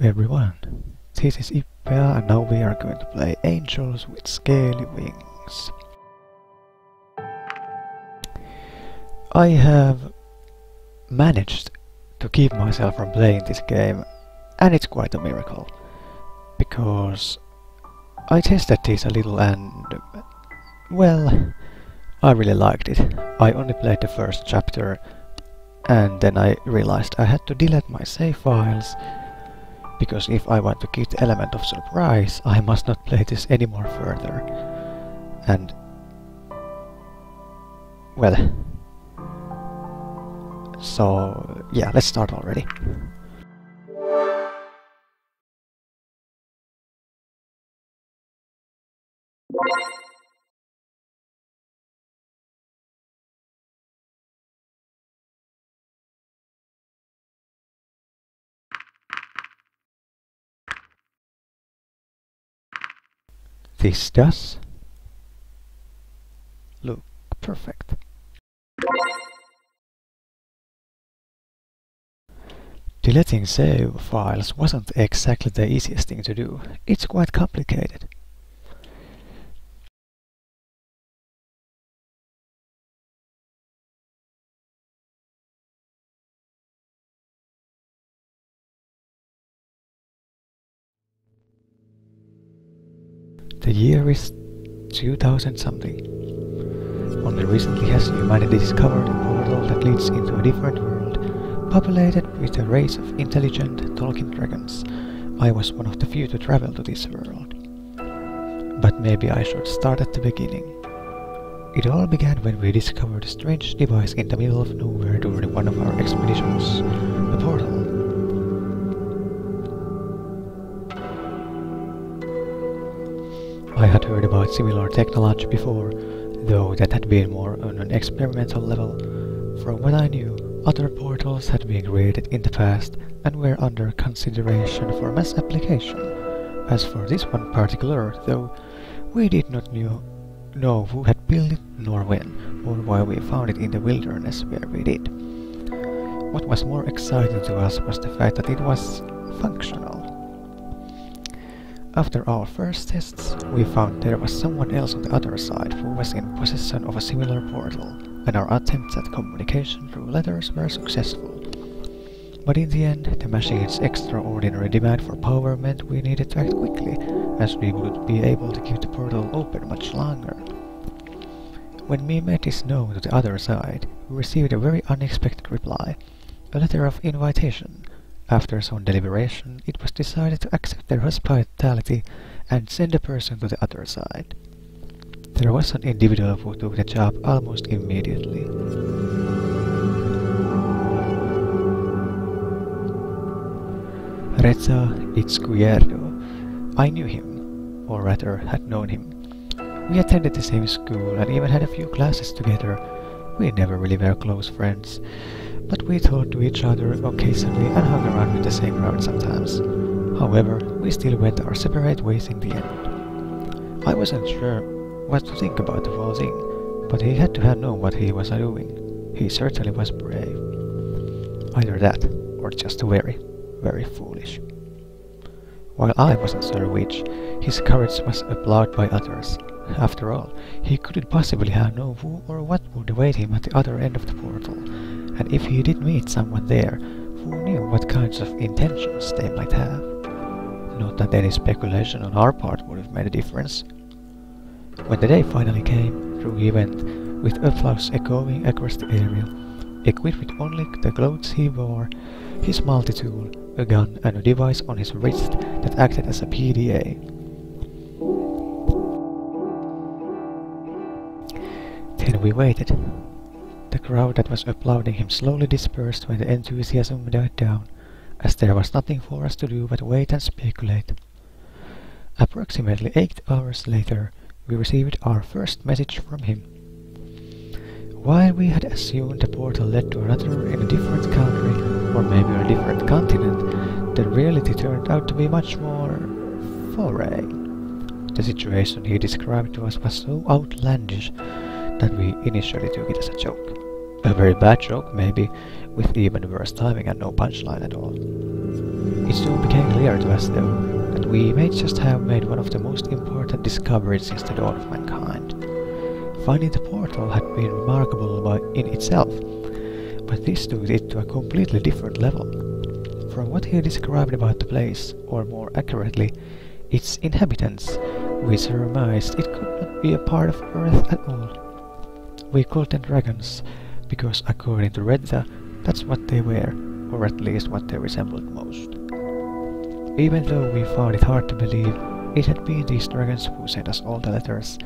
everyone, this is Ippe and now we are going to play Angels with Scaly Wings. I have managed to keep myself from playing this game, and it's quite a miracle, because I tested this a little and, well, I really liked it. I only played the first chapter and then I realized I had to delete my save files, because if I want to keep the element of surprise, I must not play this anymore further. And, well, so yeah, let's start already. This does look perfect. Deleting save files wasn't exactly the easiest thing to do. It's quite complicated. The year is 2000 something. Only recently has humanity discovered a portal that leads into a different world, populated with a race of intelligent talking dragons. I was one of the few to travel to this world. But maybe I should start at the beginning. It all began when we discovered a strange device in the middle of nowhere during one of our expeditions, a portal. I had heard about similar technology before, though that had been more on an experimental level. From what I knew, other portals had been created in the past and were under consideration for mass application. As for this one particular, though, we did not know who had built it nor when, or why we found it in the wilderness where we did. What was more exciting to us was the fact that it was functional. After our first tests, we found there was someone else on the other side who was in possession of a similar portal, and our attempts at communication through letters were successful. But in the end, the machine's extraordinary demand for power meant we needed to act quickly, as we wouldn't be able to keep the portal open much longer. When we made this known to the other side, we received a very unexpected reply, a letter of invitation. After some deliberation, it was decided to accept their hospitality and send a person to the other side. There was an individual who took the job almost immediately. Reza Izquierdo. I knew him, or rather had known him. We attended the same school and even had a few classes together. We never really were close friends, but we talked to each other occasionally and hung around with the same crowd sometimes. However, we still went our separate ways in the end. I wasn't sure what to think about the whole thing, but he had to have known what he was doing. He certainly was brave. Either that, or just very, very foolish. While I wasn't sure which, his courage was applauded by others. After all, he couldn't possibly have known who or what would await him at the other end of the portal. And if he did meet someone there, who knew what kinds of intentions they might have? Not that any speculation on our part would have made a difference. When the day finally came, through he went, with applause echoing across the area, equipped with only the clothes he wore, his multi-tool, a gun and a device on his wrist that acted as a PDA. Then we waited. The crowd that was applauding him slowly dispersed when the enthusiasm died down, as there was nothing for us to do but wait and speculate. Approximately 8 hours later, we received our first message from him. While we had assumed the portal led to another in a different country, or maybe on a different continent, the reality turned out to be much more foreign. The situation he described to us was so outlandish that we initially took it as a joke. A very bad joke, maybe, with even worse timing and no punchline at all. It soon became clear to us, though, that we may just have made one of the most important discoveries since the dawn of mankind. Finding the portal had been remarkable in itself, but this took it to a completely different level. From what he described about the place, or more accurately, its inhabitants, we surmised it could not be a part of Earth at all. We called them dragons, because according to Redza, that's what they were, or at least what they resembled most. Even though we found it hard to believe, it had been these dragons who sent us all the letters,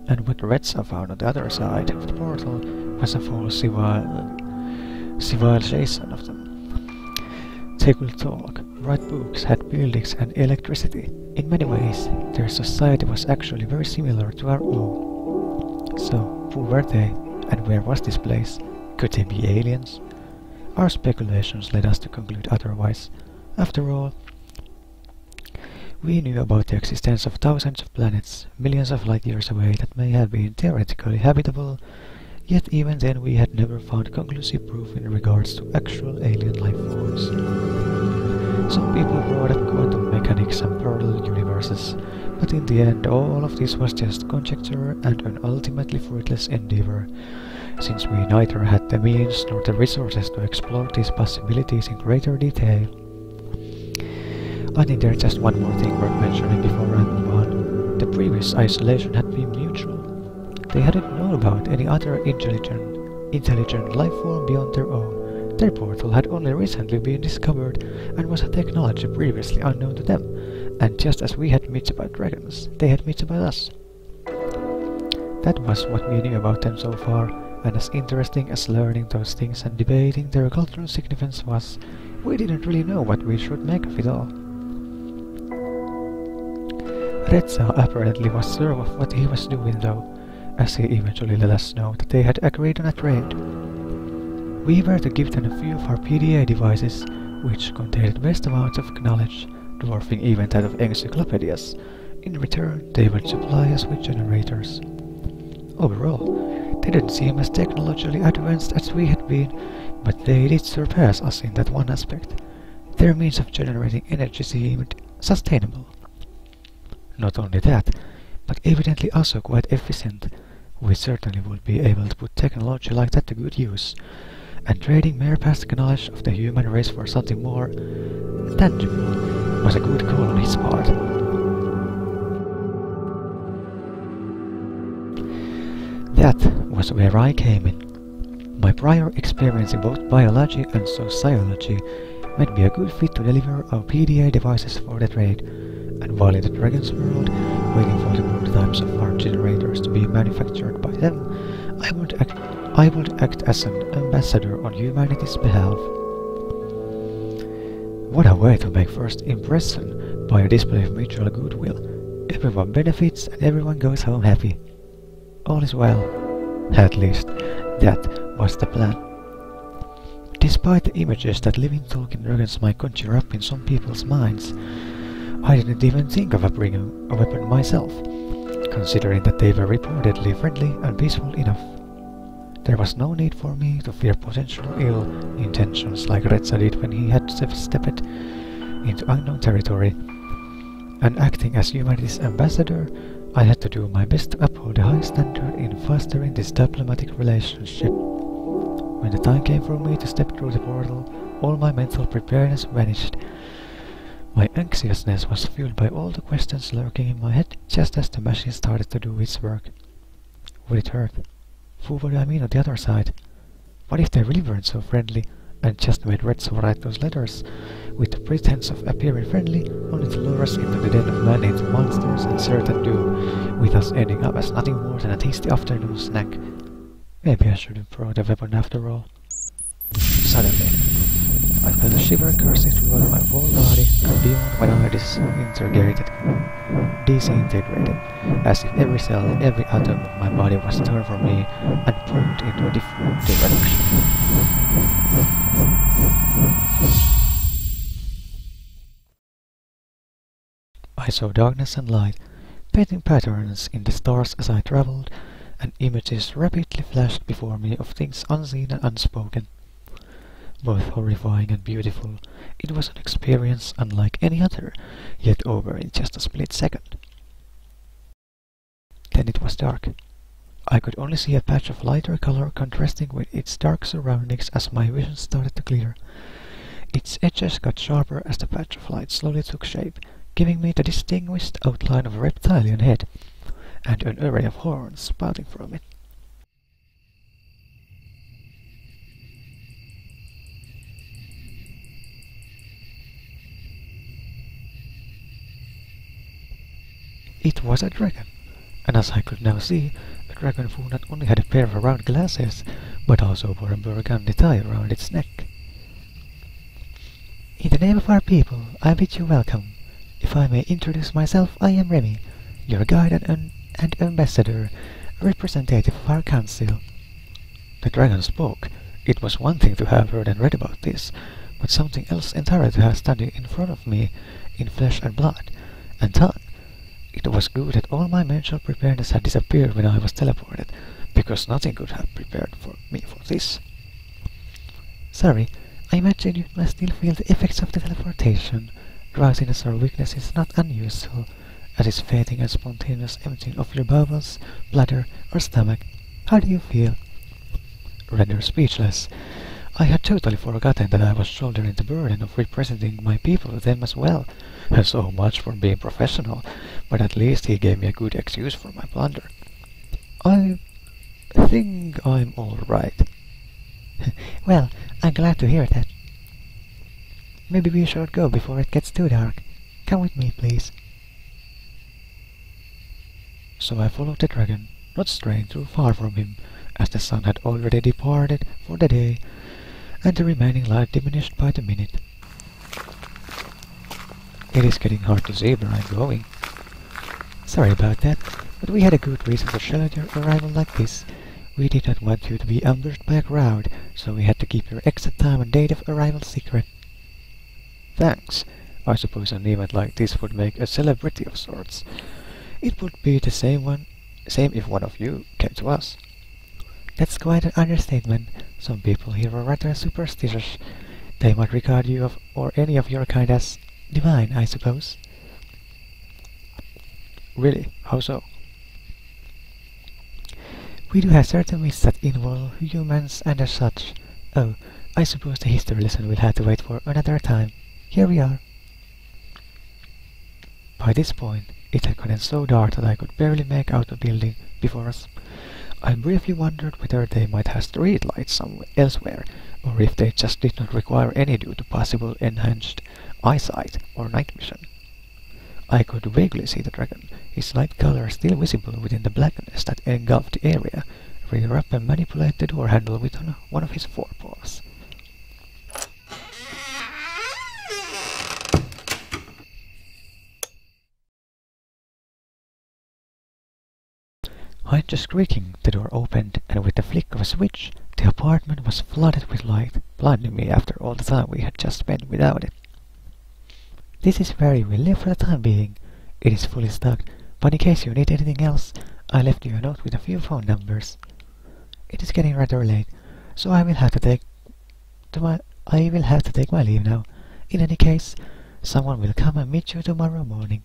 and what Redza found on the other side of the portal was a full civilization of them. They could talk, write books, had buildings and electricity. In many ways, their society was actually very similar to our own. So, who were they, and where was this place? Could they be aliens? Our speculations led us to conclude otherwise. After all, we knew about the existence of thousands of planets, millions of light years away, that may have been theoretically habitable, yet even then we had never found conclusive proof in regards to actual alien life forms. Some people brought up quantum mechanics and parallel universes, but in the end all of this was just conjecture and an ultimately fruitless endeavor, since we neither had the means nor the resources to explore these possibilities in greater detail. I think there's just one more thing worth mentioning before I move on. The previous isolation had been mutual. They hadn't known about any other intelligent life form beyond their own. Their portal had only recently been discovered and was a technology previously unknown to them, and just as we had myths about dragons, they had myths about us. That was what we knew about them so far, and as interesting as learning those things and debating their cultural significance was, we didn't really know what we should make of it all. Redza apparently was sure of what he was doing though, as he eventually let us know that they had agreed on a trade. We were to give them a few of our PDA devices, which contained vast amounts of knowledge, dwarfing even that of encyclopedias. In return, they would supply us with generators. Overall, they didn't seem as technologically advanced as we had been, but they did surpass us in that one aspect. Their means of generating energy seemed sustainable. Not only that, but evidently also quite efficient. We certainly would be able to put technology like that to good use, and trading mere past knowledge of the human race for something more tangible was a good call on his part. That was where I came in. My prior experience in both biology and sociology made me a good fit to deliver our PDA devices for the trade, and while in the Dragon's world, waiting for the prototypes of our generators to be manufactured by them, I would act as an ambassador on humanity's behalf. What a way to make first impression by a display of mutual goodwill. Everyone benefits and everyone goes home happy. All is well. At least, that was the plan. Despite the images that living talking dragons might conjure up in some people's minds, I didn't even think of bringing a weapon myself, considering that they were reportedly friendly and peaceful enough. There was no need for me to fear potential ill intentions like Redza did when he had stepped into unknown territory, and acting as humanity's ambassador, I had to do my best to uphold the high standard in fostering this diplomatic relationship. When the time came for me to step through the portal, all my mental preparedness vanished. My anxiousness was fueled by all the questions lurking in my head just as the machine started to do its work. Would it hurt? Who would I meet on the other side? What if they really weren't so friendly and just made Redza write those letters with the pretense of appearing friendly, only to lure us into the den of man-eating monsters and certain doom, with us ending up as nothing more than a tasty afternoon snack? Maybe I shouldn't throw the weapon after all. Suddenly, I felt a shiver coursing throughout my whole body, and beyond when I disintegrated, as if every cell and every atom of my body was torn from me and pulled into a different direction. I saw darkness and light, painting patterns in the stars as I traveled, and images rapidly flashed before me of things unseen and unspoken. both horrifying and beautiful. It was an experience unlike any other, yet over in just a split second. Then it was dark. I could only see a patch of lighter color contrasting with its dark surroundings as my vision started to clear. Its edges got sharper as the patch of light slowly took shape, giving me the distinguished outline of a reptilian head, and an array of horns spouting from it. It was a dragon, and as I could now see, the dragon who not only had a pair of round glasses, but also wore a burgundy tie around its neck. In the name of our people, I bid you welcome. If I may introduce myself, I am Remy, your guide and ambassador, representative of our council. The dragon spoke. It was one thing to have heard and read about this, but something else entirely to have standing in front of me, in flesh and blood, and tongue. It was good that all my mental preparedness had disappeared when I was teleported, because nothing could have prepared me for this. Sorry, I imagine you must still feel the effects of the teleportation. Drowsiness or weakness is not unusual, as is fading and spontaneous emptying of your bowels, bladder, or stomach. How do you feel? Rather speechless. I had totally forgotten that I was shouldering the burden of representing my people to them as well. So much for being professional, but at least he gave me a good excuse for my blunder. I think I'm all right. Well, I'm glad to hear that. Maybe we should go before it gets too dark. Come with me, please. So I followed the dragon, not straying too far from him, as the sun had already departed for the day, and the remaining light diminished by the minute. It is getting hard to see where I'm going. Sorry about that, but we had a good reason to schedule your arrival like this. We did not want you to be ambushed by a crowd, so we had to keep your exact time and date of arrival secret. Thanks. I suppose an event like this would make a celebrity of sorts. It would be the same if one of you came to us. That's quite an understatement. Some people here are rather superstitious. They might regard you or any of your kind as divine, I suppose. Really? How so? We do have certain myths that involve humans and as such. Oh, I suppose the history lesson will have to wait for another time. Here we are. By this point, it had gotten so dark that I could barely make out the building before us. I briefly wondered whether they might have street lights somewhere elsewhere, or if they just did not require any due to possible enhanced eyesight or night vision. I could vaguely see the dragon, his light color still visible within the blackness that engulfed the area, rear up and manipulate the door handle with one of his forepaws. Just creaking, the door opened, and with the flick of a switch, the apartment was flooded with light, blinding me after all the time we had just spent without it. This is where you will live for the time being. It is fully stocked, but in case you need anything else, I left you a note with a few phone numbers. It is getting rather late, so I will have to take my leave now. In any case, someone will come and meet you tomorrow morning.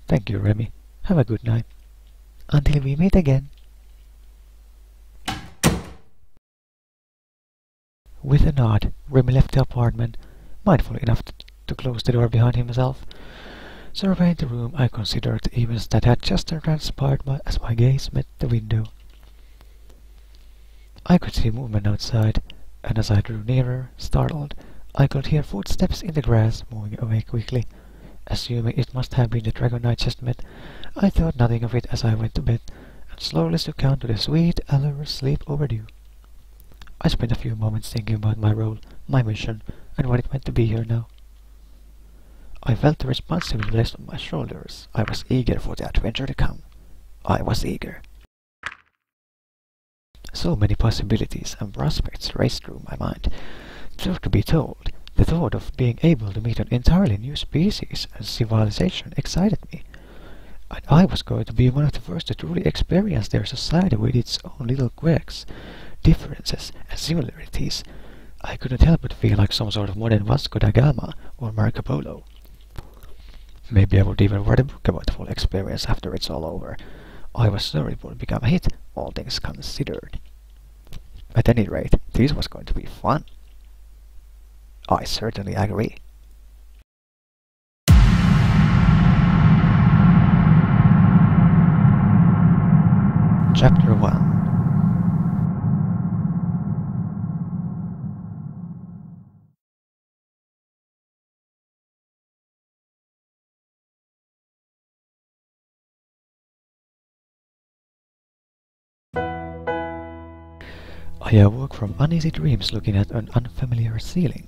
Thank you, Remy. Have a good night. Until we meet again. With a nod, Remy left the apartment, mindful enough to close the door behind himself. Surveying the room, I considered the events that had just transpired as my gaze met the window. I could see movement outside, and as I drew nearer, startled, I could hear footsteps in the grass moving away quickly. Assuming it must have been the dragon I just met, I thought nothing of it as I went to bed, and slowly succumbed to the sweet allure of sleep overdue. I spent a few moments thinking about my role, my mission, and what it meant to be here now. I felt the responsibility rest on my shoulders. I was eager for the adventure to come. I was eager. So many possibilities and prospects raced through my mind. Truth to be told, the thought of being able to meet an entirely new species and civilization excited me. And I was going to be one of the first to truly experience their society with its own little quirks, differences, and similarities. I couldn't help but feel like some sort of modern Vasco da Gama or Marco Polo. Maybe I would even write a book about the whole experience after it's all over. I was sure it would become a hit, all things considered. At any rate, this was going to be fun. I certainly agree. Chapter 1. I awoke from uneasy dreams looking at an unfamiliar ceiling.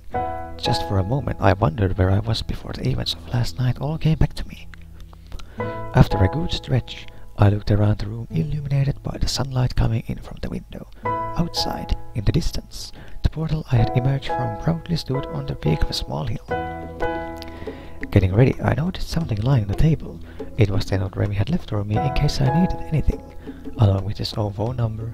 Just for a moment I wondered where I was before the events of last night all came back to me. After a good stretch, I looked around the room illuminated by the sunlight coming in from the window. Outside, in the distance, the portal I had emerged from proudly stood on the peak of a small hill. Getting ready, I noticed something lying on the table. It was the note Remy had left for me in case I needed anything, along with his own phone number,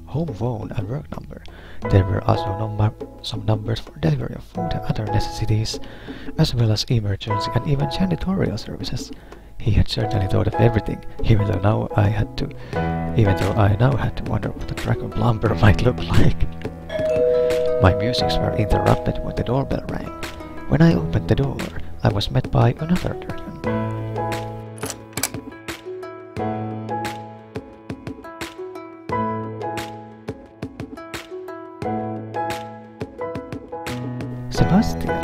home phone and work number. There were also some numbers for delivery of food and other necessities, as well as emergency and even janitorial services. He had certainly thought of everything, even though I now had to wonder what a dragon plumber might look like. My musings were interrupted when the doorbell rang. When I opened the door, I was met by another dragon. Sebastian.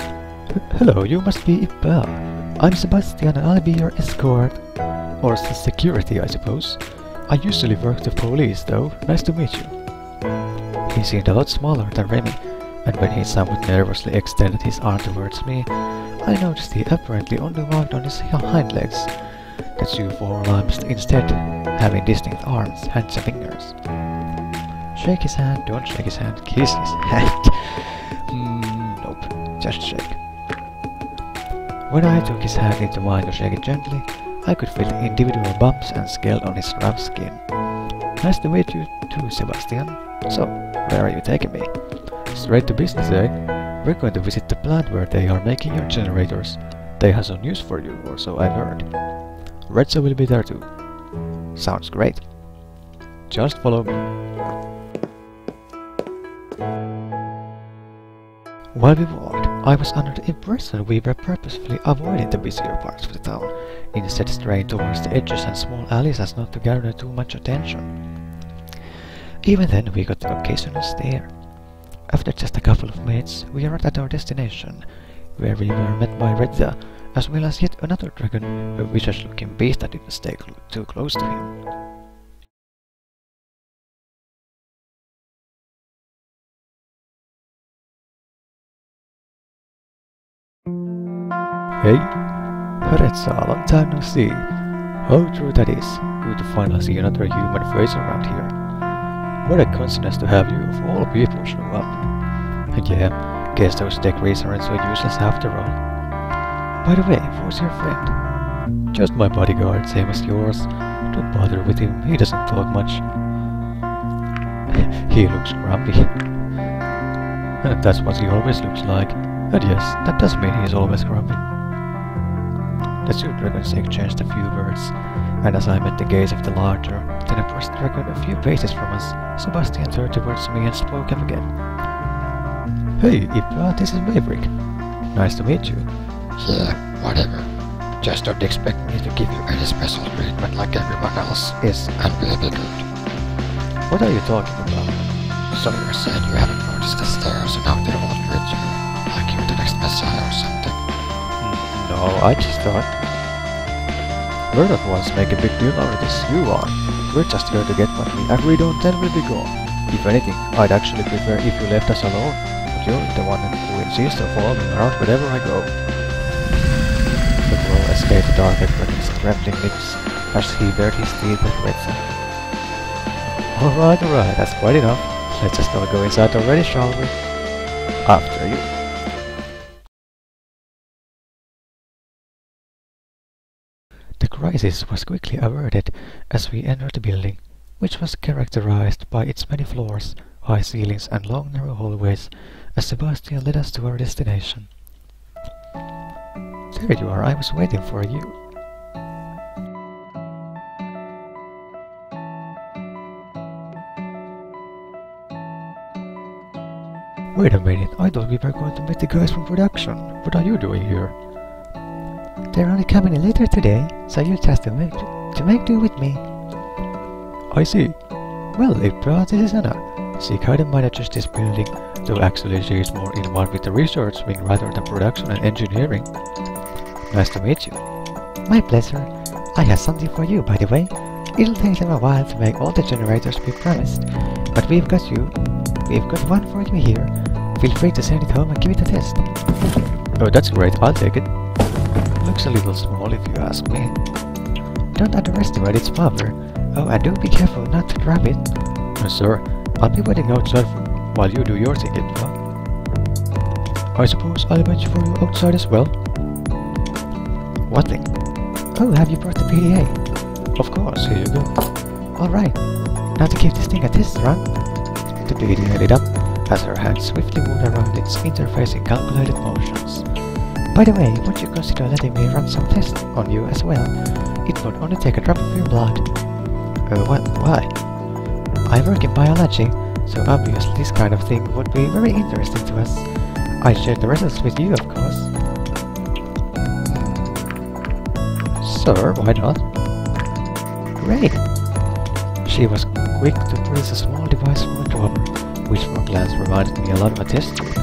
Hello, you must be Ippe. I'm Sebastian and I'll be your escort. Or security, I suppose. I usually work the police, though. Nice to meet you. He seemed a lot smaller than Remy, and when he somewhat nervously extended his arm towards me, I noticed he apparently only walked on his hind legs, the two forearms instead having distinct arms, hands and fingers. Shake his hand, don't shake his hand, kiss his hand. Nope, just shake. When I took his hand into mine to shake it gently, I could feel the individual bumps and scale on his rough skin. Nice to meet you too, Sebastian. So, where are you taking me? Straight to business, eh? We're going to visit the plant where they are making your generators. They have some news for you, or so I've heard. Redza will be there too. Sounds great. Just follow me. While we walked, I was under the impression we were purposefully avoiding the busier parts of the town, instead straying towards the edges and small alleys as not to garner too much attention. Even then we got the occasional stare. After just a couple of minutes, we arrived at our destination, where we were met by Redza, as well as yet another dragon, a vicious-looking beast that didn't stay too close to him. Hey, Redza, long time no see. How true that is. Good to finally see another human face around here. What a coincidence to have you, of all people, show up. And yeah, guess those degrees aren't so useless after all. By the way, who's your friend? Just my bodyguard, same as yours. Don't bother with him, he doesn't talk much. He looks grumpy. And that's what he always looks like. And yes, that does mean he's always grumpy. The two dragons exchanged a few words, and as I met the gaze of the larger, then oppressed dragon a few paces from us, Sebastian turned towards me and spoke up again. Hey, Ippe, this is Maverick. Nice to meet you. Yeah, whatever. Just don't expect me to give you any special treatment like everyone else is, and we'll be good. What are you talking about? So you said you haven't noticed the stairs and how they all treat you, like you're the next messiah or something? No, I just thought... We're not ones to make a big deal out of this, you are. We're just here to get what we agreed on, then we'll be gone. If anything, I'd actually prefer if you left us alone, but you're the one who insists on following around wherever I go. The glow escaped darker from his trembling lips as he bared his teeth with Redza. Alright, that's quite enough. Let's just all go inside already, shall we? After you. The crisis was quickly averted as we entered the building, which was characterized by its many floors, high ceilings and long narrow hallways, as Sebastian led us to our destination. There you are, I was waiting for you. Wait a minute, I thought we were going to meet the guys from production. What are you doing here? They're only coming in later today, so you just to make do with me. I see. Well, Ippe, this is Anna. She kind of manages this building, though actually she is more involved with the research wing rather than production and engineering. Nice to meet you. My pleasure. I have something for you, by the way. It'll take them a while to make all the generators we promised, but we've got you. We've got one for you here. Feel free to send it home and give it a test. Oh, that's great. I'll take it. Looks a little small if you ask me. Don't underestimate its power. Oh, and do be careful not to drop it. Sir, I'll be waiting outside while you do your thing, I suppose I'll wait for you outside as well. What thing? Oh, have you brought the PDA? Of course, here you go. Alright, now to give this thing a test run. The PDA lit up as her hand swiftly moved around its interface in calculated motions. By the way, would you consider letting me run some tests on you as well? It would only take a drop of your blood. Why? I work in biology, so obviously this kind of thing would be very interesting to us. I'd share the results with you, of course. Sir, why not? Great! She was quick to produce a small device from a drawer, which for a glance reminded me a lot of a test tube.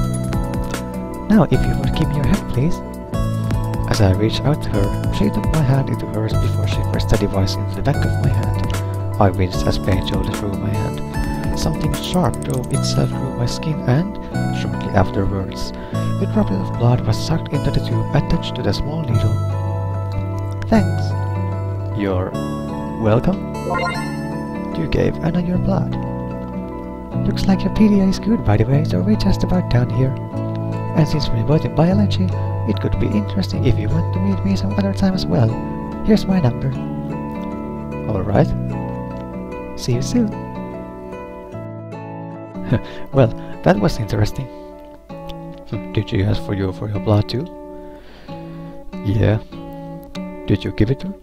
Now, if you would give me your hand, please. As I reached out to her, she took my hand into hers before she pressed the device into the back of my hand. I winced as pain jolted through my hand. Something sharp drove itself through my skin and, shortly afterwards, the droplet of blood was sucked into the tube attached to the small needle. Thanks. You're welcome? You gave Anna your blood. Looks like your PDA is good, by the way, so we're just about done here. And since we're both in biology, it could be interesting if you want to meet me some other time as well. Here's my number. Alright. See you soon. Well, that was interesting. Did she ask for your blood too? Yeah. Did you give it to her?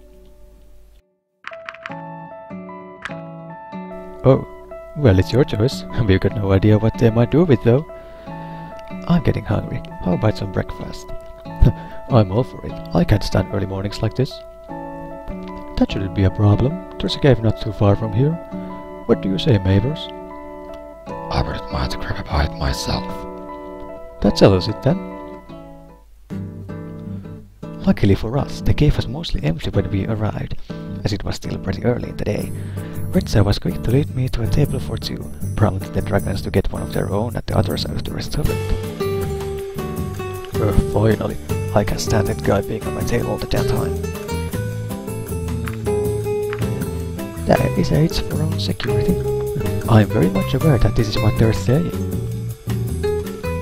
Oh, well, it's your choice. We've got no idea what they might do with it though. I'm getting hungry. How about some breakfast? I'm all for it. I can't stand early mornings like this. That shouldn't be a problem. There's a cave not too far from here. What do you say, Mavers? I wouldn't mind to grab a bite myself. That settles it then. Luckily for us, the cave was mostly empty when we arrived, as it was still pretty early in the day. Ritza was quick to lead me to a table for two, prompting the dragons to get one of their own at the other side of the restaurant. Finally, I can stand that guy being on my tail all the damn time. That is aids for own security. I'm very much aware that this is what they're saying.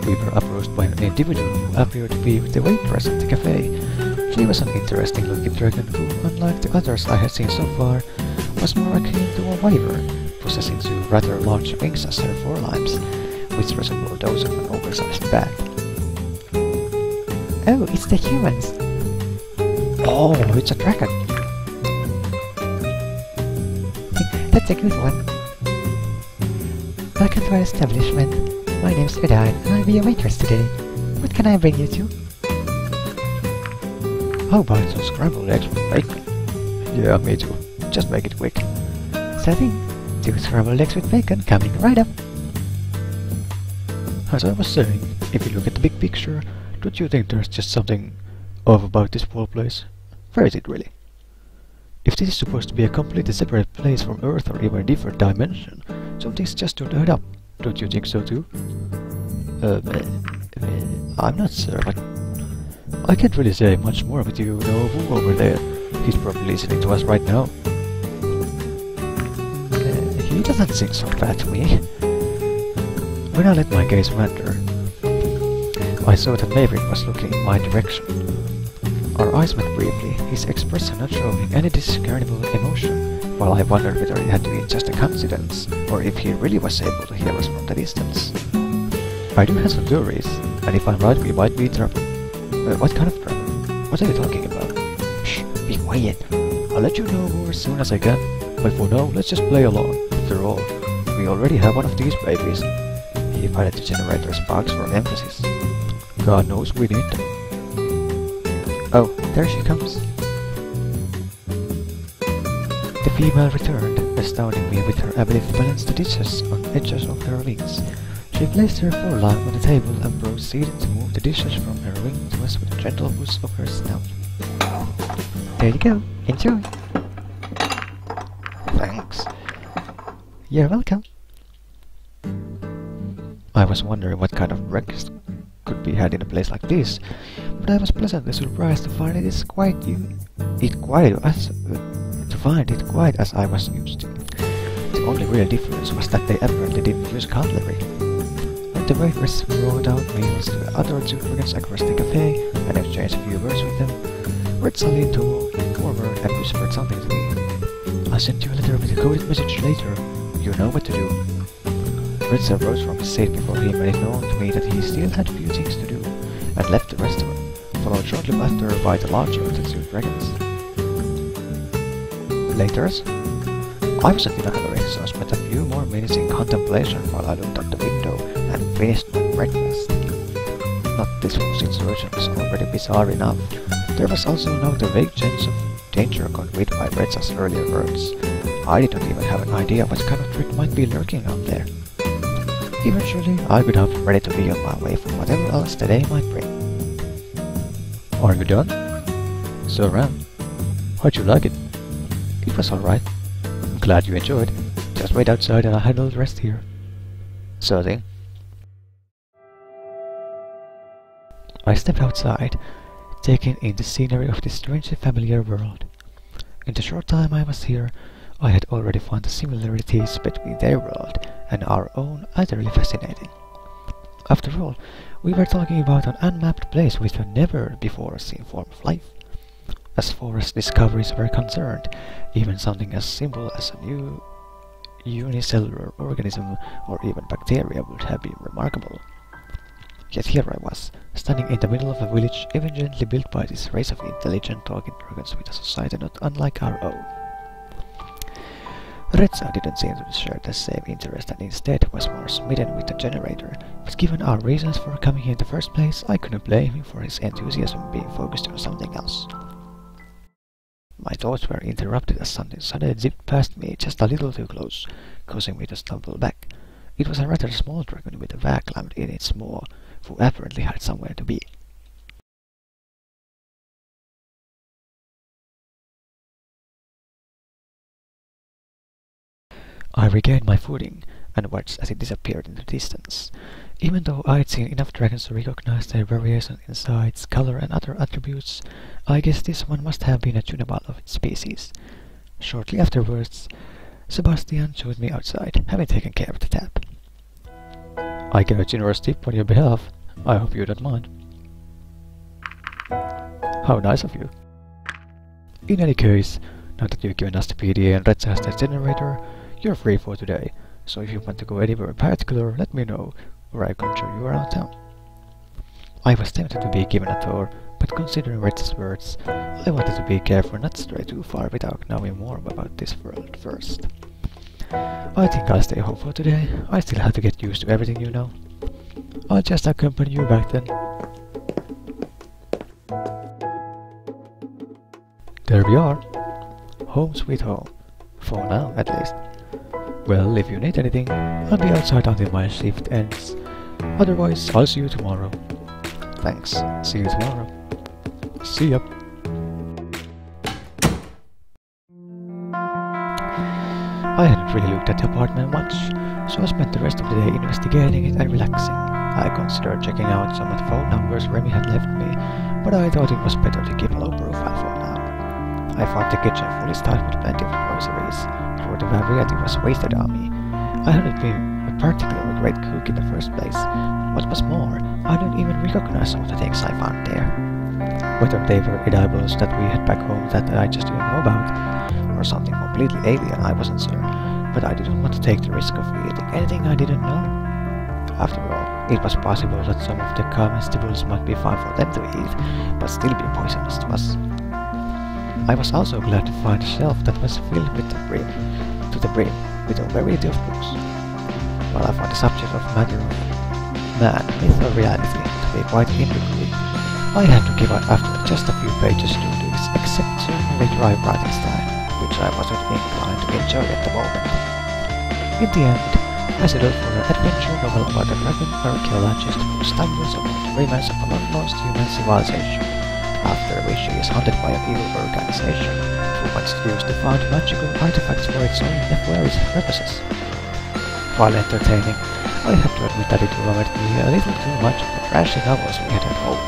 We were approached by an individual who appeared to be the waitress at the cafe. She was an interesting looking dragon who, unlike the others I had seen so far, was more akin to a wyvern, possessing two rather large wings as her forelimbs, which resembled those of an oversized bat. Oh, it's the humans! Oh, it's a dragon! That's a good one. Welcome to our establishment. My name's Vidal, and I'll be your waitress today. What can I bring you to? How about some scrambled eggs with bacon? Yeah, me too. Just make it quick. Setting. 2 scrambled eggs with bacon coming right up. As I was saying, if you look at the big picture, don't you think there's just something off about this whole place? Where is it really? If this is supposed to be a completely separate place from Earth or even a different dimension, some things just don't add up. Don't you think so too? I'm not sure, but I can't really say much more with you know who over there. He's probably listening to us right now. He doesn't seem so bad to me. When I let my gaze wander, I saw that Maverick was looking in my direction. Our eyes met briefly, his expression not showing any discernible emotion, while I wondered whether it had been just a coincidence, or if he really was able to hear us from the distance. I do have some theories, and if I'm right, we might be in trouble. What kind of trouble? What are you talking about? Shh, be quiet. I'll let you know more as soon as I can, but for now, let's just play along. After all, we already have one of these babies. He fired the generator sparks for emphasis. God knows we need them. Oh, there she comes. The female returned, astounding me with her ability to balance the dishes on edges of her wings. She placed her forearm on the table and proceeded to move the dishes from her wing to us with a gentle push of her snout. There you go, enjoy! Thanks. You're welcome. I was wondering what kind of breakfast could be had in a place like this, but I was pleasantly surprised to find it quite as I was used to. The only real difference was that they apparently didn't use cutlery. When the waitress brought out meals to the other two friends across the cafe and exchanged a few words with them, Ritza leaned forward and whispered something to me. I'll send you a letter with a coded message later. You know what to do. Ritza rose from his seat before he made it known to me that he still had a few things to do, and left the restaurant, followed shortly after by the larger of the two dragons. Later, I wasn't in a hurry, so I spent a few more minutes in contemplation while I looked out the window and finished my breakfast. Not this whole situation was already bizarre enough. There was also now the vague sense of danger conveyed by Ritza's earlier words. I did not even have an idea what kind of trick might be lurking out there. Eventually, I got up ready to be on my way for whatever else the day might bring. Are you done? So, Ram, how'd you like it? It was alright. I'm glad you enjoyed. Just wait outside and I'll handle the rest here. So thing. I stepped outside, taking in the scenery of this strangely familiar world. In the short time I was here, I had already found the similarities between their world and our own utterly fascinating. After all, we were talking about an unmapped place with a never-before-seen form of life. As far as discoveries were concerned, even something as simple as a new unicellular organism or even bacteria would have been remarkable. Yet here I was, standing in the middle of a village evidently built by this race of intelligent talking dragons with a society not unlike our own. Ritza didn't seem to share the same interest and instead was more smitten with the generator, but given our reasons for coming here in the first place, I couldn't blame him for his enthusiasm being focused on something else. My thoughts were interrupted as something suddenly zipped past me just a little too close, causing me to stumble back. It was a rather small dragon with a bag clamped in its maw, who apparently had somewhere to be. I regained my footing and watched as it disappeared in the distance. Even though I had seen enough dragons to recognize their variation in size, color and other attributes, I guess this one must have been a tunable of its species. Shortly afterwards, Sebastian showed me outside, having taken care of the tap. I gave a generous tip on your behalf. I hope you don't mind. How nice of you. In any case, now that you've given us the PDA and Ritza has the generator, you're free for today, so if you want to go anywhere in particular, let me know, or I can show you around town. I was tempted to be given a tour, but considering Ritza's words, I wanted to be careful not to stray too far without knowing more about this world first. I think I'll stay home for today. I still have to get used to everything, you know. I'll just accompany you back then. There we are. Home sweet home. For now, at least. Well, if you need anything, I'll be outside until my shift ends. Otherwise, I'll see you tomorrow. Thanks. See you tomorrow. See ya. I hadn't really looked at the apartment much, so I spent the rest of the day investigating it and relaxing. I considered checking out some of the phone numbers Remy had left me, but I thought it was better to keep a low profile for now. I found the kitchen fully stocked with plenty of groceries, for the variety was wasted on me. I hadn't been a particularly great cook in the first place. What was more, I didn't even recognize some of the things I found there. Whether they were edibles that we had back home that I just didn't know about, or something completely alien, I wasn't sure, but I didn't want to take the risk of eating anything I didn't know. After all, It was possible that some of the comestibles might be fine for them to eat, but still be poisonous to us. I was also glad to find a shelf that was filled to the brim with a variety of books. While I found the subject of matter of man, myth or reality to be quite intriguing, I had to give up after just a few pages to do this exceptionally dry writing style, which I wasn't inclined to enjoy at the moment. In the end, I settled for an adventure novel about a dragon archaeologist who stumbles upon the remains of a long-lost human civilization, after which she is hunted by an evil organization who wants to use the found magical artifacts for its own nefarious purposes. While entertaining, I have to admit that it reminded me a little too much of the trashy novels we had at home.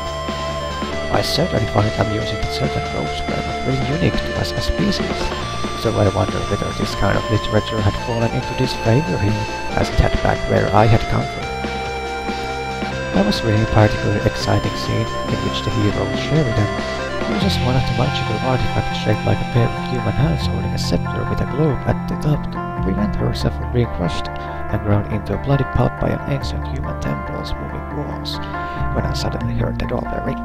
I certainly find it amusing that certain tropes were not really unique to us as species, so I wonder whether this kind of literature had fallen into disfavor here, as it had back where I had come from. I was reading a particularly exciting scene in which the hero, Sheridan, uses one of the magical artifacts shaped like a pair of human hands holding a scepter with a globe at the top to prevent herself from being crushed and ground into a bloody pulp by an ancient human temple's moving walls, when I suddenly heard the doorbell ring.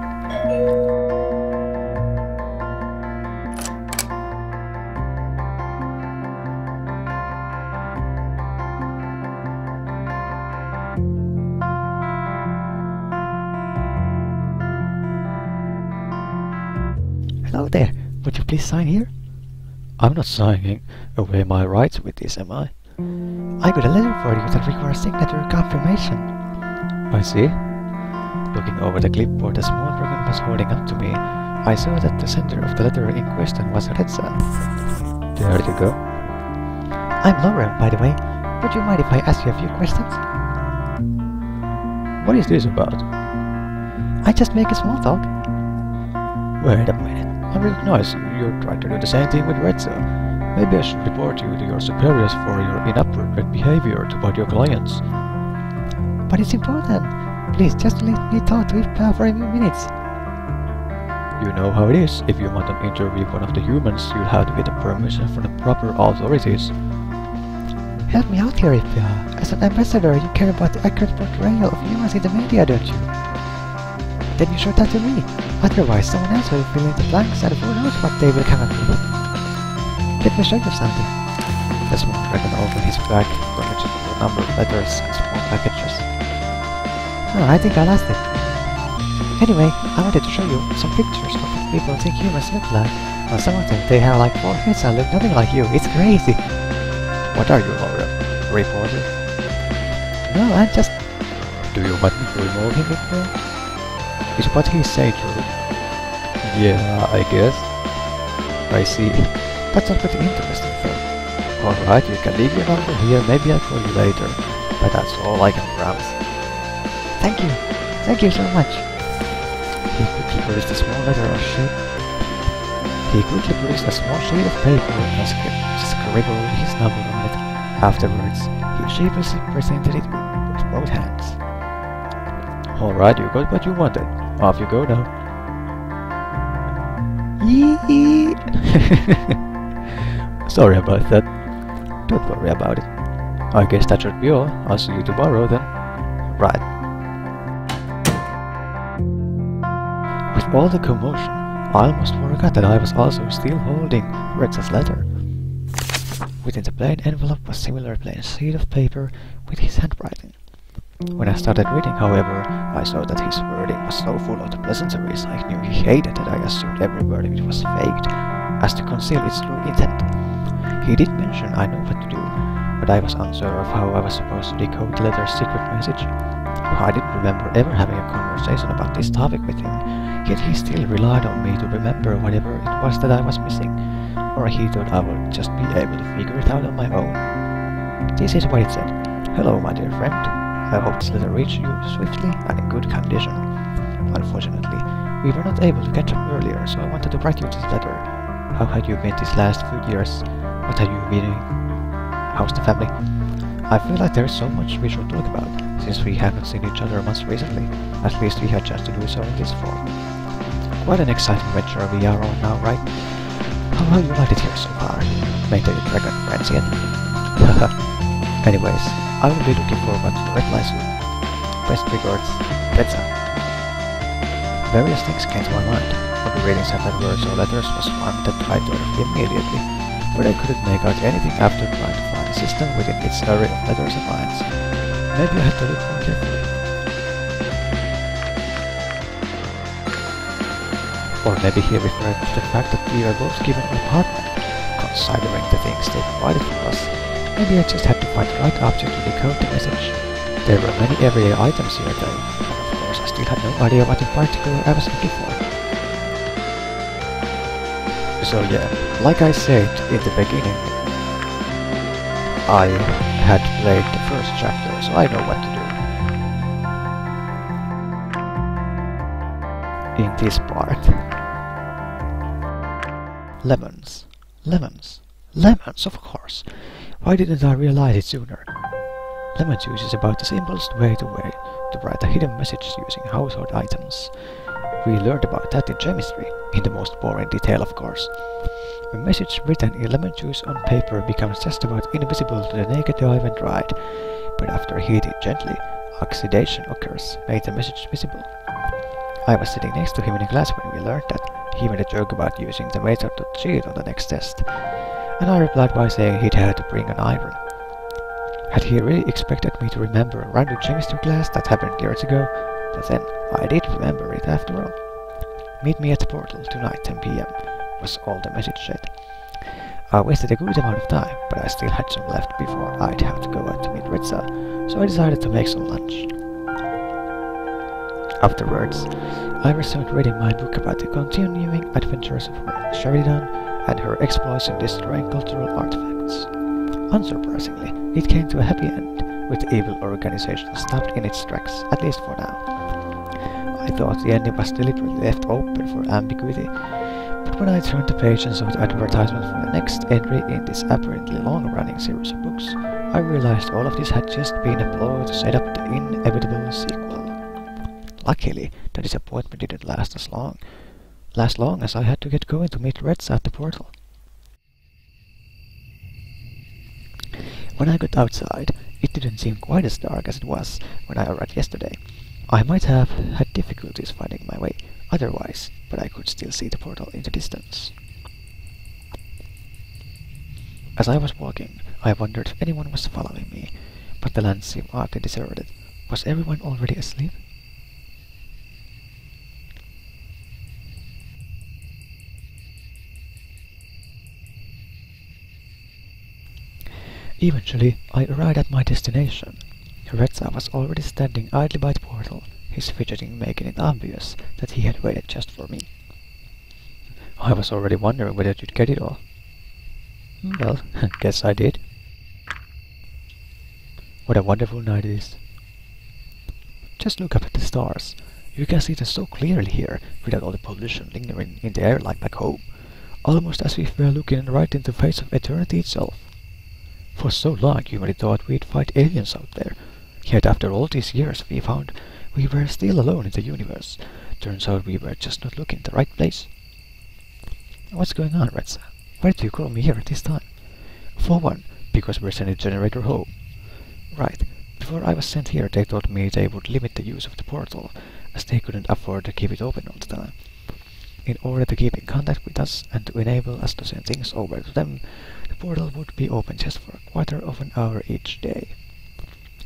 Hello there, would you please sign here? I'm not signing away my rights with this, am I? I got a letter for you that requires signature confirmation. I see. Looking over the clipboard a small dragon was holding up to me, I saw that the center of the letter in question was a red cell. There you go. I'm Laura, by the way. Would you mind if I ask you a few questions? What is this about? I just make a small talk. Wait a minute. I recognize you're trying to do the same thing with red cell. Maybe I should report you to your superiors for your inappropriate behavior toward your clients. But it's important. Please, just let me talk to Ippe for a few minutes. You know how it is. If you want to interview one of the humans, you'll have to get a permission from the proper authorities. Help me out here, Ippe. As an ambassador, you care about the accurate portrayal of humans in the media, don't you? Then you show that to me. Otherwise, someone else will fill in the blanks and who knows what they will come up with. Let me show you something. The small dragon opened his bag, rummaging through a number of letters and small packages. Oh, I think I lost it. Anyway, I wanted to show you some pictures of what people think humans look like. On some of them, they have like 4 heads and look nothing like you. It's crazy. What are you, Laura? A reporter? No, I'm just... Do you want me to remove him in there? Is what he said true? Yeah, I guess. I see. That's a pretty interesting thing. Alright, you can leave your number here, maybe I'll call you later. But that's all I can promise. Thank you. Thank you so much. He quickly produced a small letter of sheet. He quickly produced a small sheet of paper and scribbled his number on it. Afterwards, he sheepishly presented it with both hands. Alright, you got what you wanted. Off you go now. Yee! Sorry about that. Don't worry about it. I guess that should be all. I'll see you tomorrow then. Right. With all the commotion, I almost forgot that I was also still holding Red's letter. Within the plain envelope was a similar plain sheet of paper with his handwriting. When I started reading, however, I saw that his wording was so full of the pleasantries I knew he hated that I assumed every word of it was faked, as to conceal its true intent. He did mention I know what to do, but I was unsure of how I was supposed to decode the letter's secret message. I didn't remember ever having a conversation about this topic with him, yet he still relied on me to remember whatever it was that I was missing, or he thought I would just be able to figure it out on my own. This is what it said. Hello, my dear friend. I hope this letter reached you swiftly and in good condition. Unfortunately, we were not able to catch up earlier, so I wanted to write you this letter. How had you been these last few years? What have you been doing? How's the family? I feel like there's so much we should talk about, since we haven't seen each other much recently. At least we had a chance to do so in this form. Quite an exciting venture we are on now, right? How have you liked it here so far? Made the dragon friends yet? Anyways, I will be looking forward to the reply soon. Best regards, Betsa. Various things came to my mind. Maybe reading separate words or letters was one that I thought of immediately, but I couldn't make out anything after trying to find a system within its array of letters and lines. Maybe I had to look more carefully. Or maybe he referred to the fact that we were both given an apartment. Considering the things they provided for us, maybe I just had to find the right object to decode the message. There were many everyday items here though, and of course I still had no idea what in particular I was looking for. So yeah, like I said in the beginning, I had played the first chapter, so I know what to do. In this part. Lemons. Lemons. Lemons, of course. Why didn't I realize it sooner? Lemon juice is about the simplest way to write a hidden message using household items. We learned about that in chemistry, in the most boring detail of course. A message written in lemon juice on paper becomes just about invisible to the naked eye when dried, but after heating gently, oxidation occurs, making the message visible. I was sitting next to him in a class when we learned that. He made a joke about using the method to cheat on the next test, and I replied by saying he'd had to bring an iron. Had he really expected me to remember a random chemistry class that happened years ago? But then, I did remember it after all. Meet me at the portal tonight 10 PM, was all the message said. I wasted a good amount of time, but I still had some left before I'd have to go out to meet Ritza, so I decided to make some lunch. Afterwards, I resumed reading my book about the continuing adventures of Sheridan and her exploits in destroying cultural artifacts. Unsurprisingly, it came to a happy end, with the evil organization stopped in its tracks, at least for now. I thought the ending was deliberately left open for ambiguity, but when I turned the page and saw the advertisement for the next entry in this apparently long-running series of books, I realized all of this had just been a ploy to set up the inevitable sequel. Luckily, the disappointment didn't last long as I had to get going to meet Retsa at the portal. When I got outside, it didn't seem quite as dark as it was when I arrived yesterday. I might have had difficulties finding my way otherwise, but I could still see the portal in the distance. As I was walking, I wondered if anyone was following me, but the land seemed oddly deserted. Was everyone already asleep? Eventually, I arrived at my destination. Retsa was already standing idly by the portal, his fidgeting making it obvious that he had waited just for me. I was already wondering whether you'd get it all. Well, guess I did. What a wonderful night it is. Just look up at the stars. You can see them so clearly here, without all the pollution lingering in the air like back home, almost as if we were looking right into the face of eternity itself. For so long humanity thought we'd fight aliens out there, yet after all these years we found we were still alone in the universe. Turns out we were just not looking in the right place. What's going on, Retsa? Why did you call me here at this time? For one, because we're sending the generator home. Right. Before I was sent here, they told me they would limit the use of the portal, as they couldn't afford to keep it open all the time. In order to keep in contact with us and to enable us to send things over to them, the portal would be open just for a quarter of an hour each day.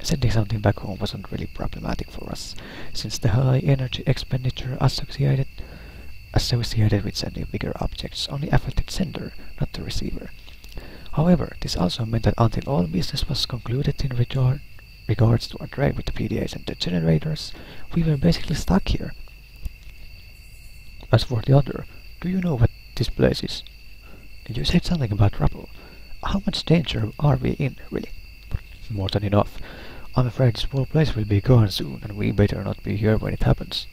Sending something back home wasn't really problematic for us, since the high energy expenditure associated with sending bigger objects only affected the sender, not the receiver. However, this also meant that until all business was concluded in regards to our trade with the PDAs and the generators, we were basically stuck here. As for the other, do you know what this place is? You said something about trouble. How much danger are we in, really? More than enough. I'm afraid this whole place will be gone soon, and we better not be here when it happens.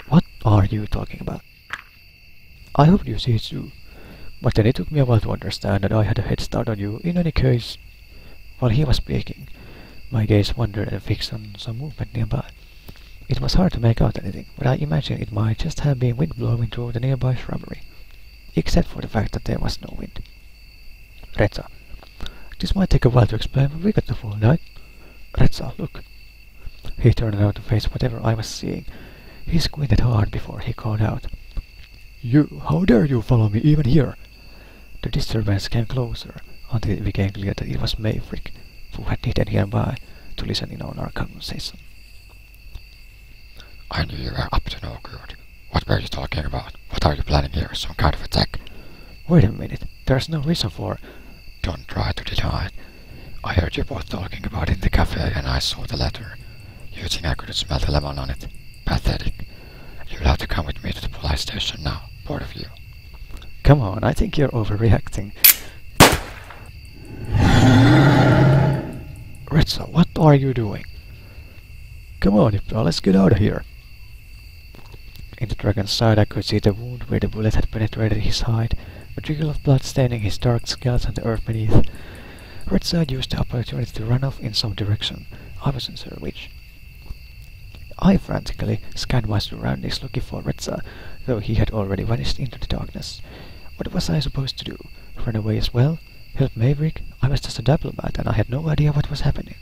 What are you talking about? I hope you see it too. But then it took me a while to understand that I had a head start on you. In any case, while he was speaking, my gaze wandered and fixed on some movement nearby. It was hard to make out anything, but I imagine it might just have been wind blowing through the nearby shrubbery. Except for the fact that there was no wind. Retsa, this might take a while to explain, but we got the full night. Retsa, look. He turned around to face whatever I was seeing. He squinted hard before he called out. You, how dare you follow me even here? The disturbance came closer, until it became clear that it was Maverick, who had hidden nearby to listen in on our conversation. I knew you were up to no good. What were you talking about? What are you planning here? Some kind of attack? Wait a minute, there's no reason for... Don't try to deny it. I heard you both talking about it in the cafe and I saw the letter. You think I couldn't smell the lemon on it? Pathetic. You'll have to come with me to the police station now, both of you. Come on, I think you're overreacting. Retsa, what are you doing? Come on, Ippe, let's get out of here. In the dragon's side I could see the wound where the bullet had penetrated his hide, a trickle of blood staining his dark scales on the earth beneath. Retsa used the opportunity to run off in some direction. I wasn't sure which. I frantically scanned my surroundings looking for Retsa, though he had already vanished into the darkness. What was I supposed to do? Run away as well? Help Maverick? I was just a diplomat and I had no idea what was happening.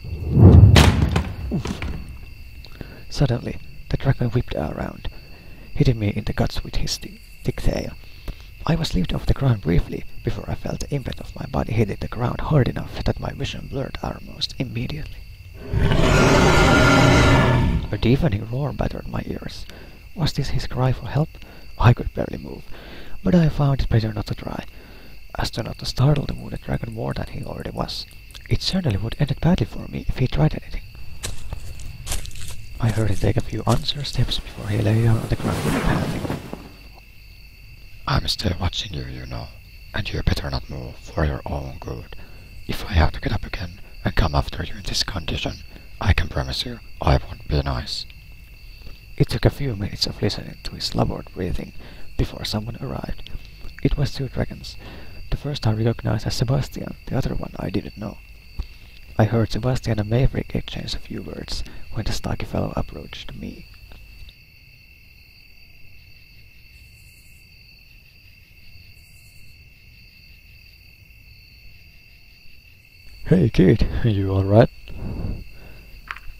Oof. Suddenly, the dragon whipped around, hitting me in the guts with his thick tail. I was lifted off the ground briefly before I felt the impact of my body hitting the ground hard enough that my vision blurred almost immediately. A deafening roar battered my ears. Was this his cry for help? I could barely move, but I found it better not to try, as to not to startle the wounded dragon more than he already was. It certainly would end badly for me if he tried anything. I heard him take a few unsure steps before he lay down on the ground panting. I'm still watching you, you know, and you better not move for your own good. If I have to get up again and come after you in this condition, I can promise you I won't be nice. It took a few minutes of listening to his labored breathing before someone arrived. It was two dragons. The first I recognized as Sebastian, the other one I didn't know. I heard Sebastian and Maverick exchange a few words when the stocky fellow approached me. Hey kid, you alright?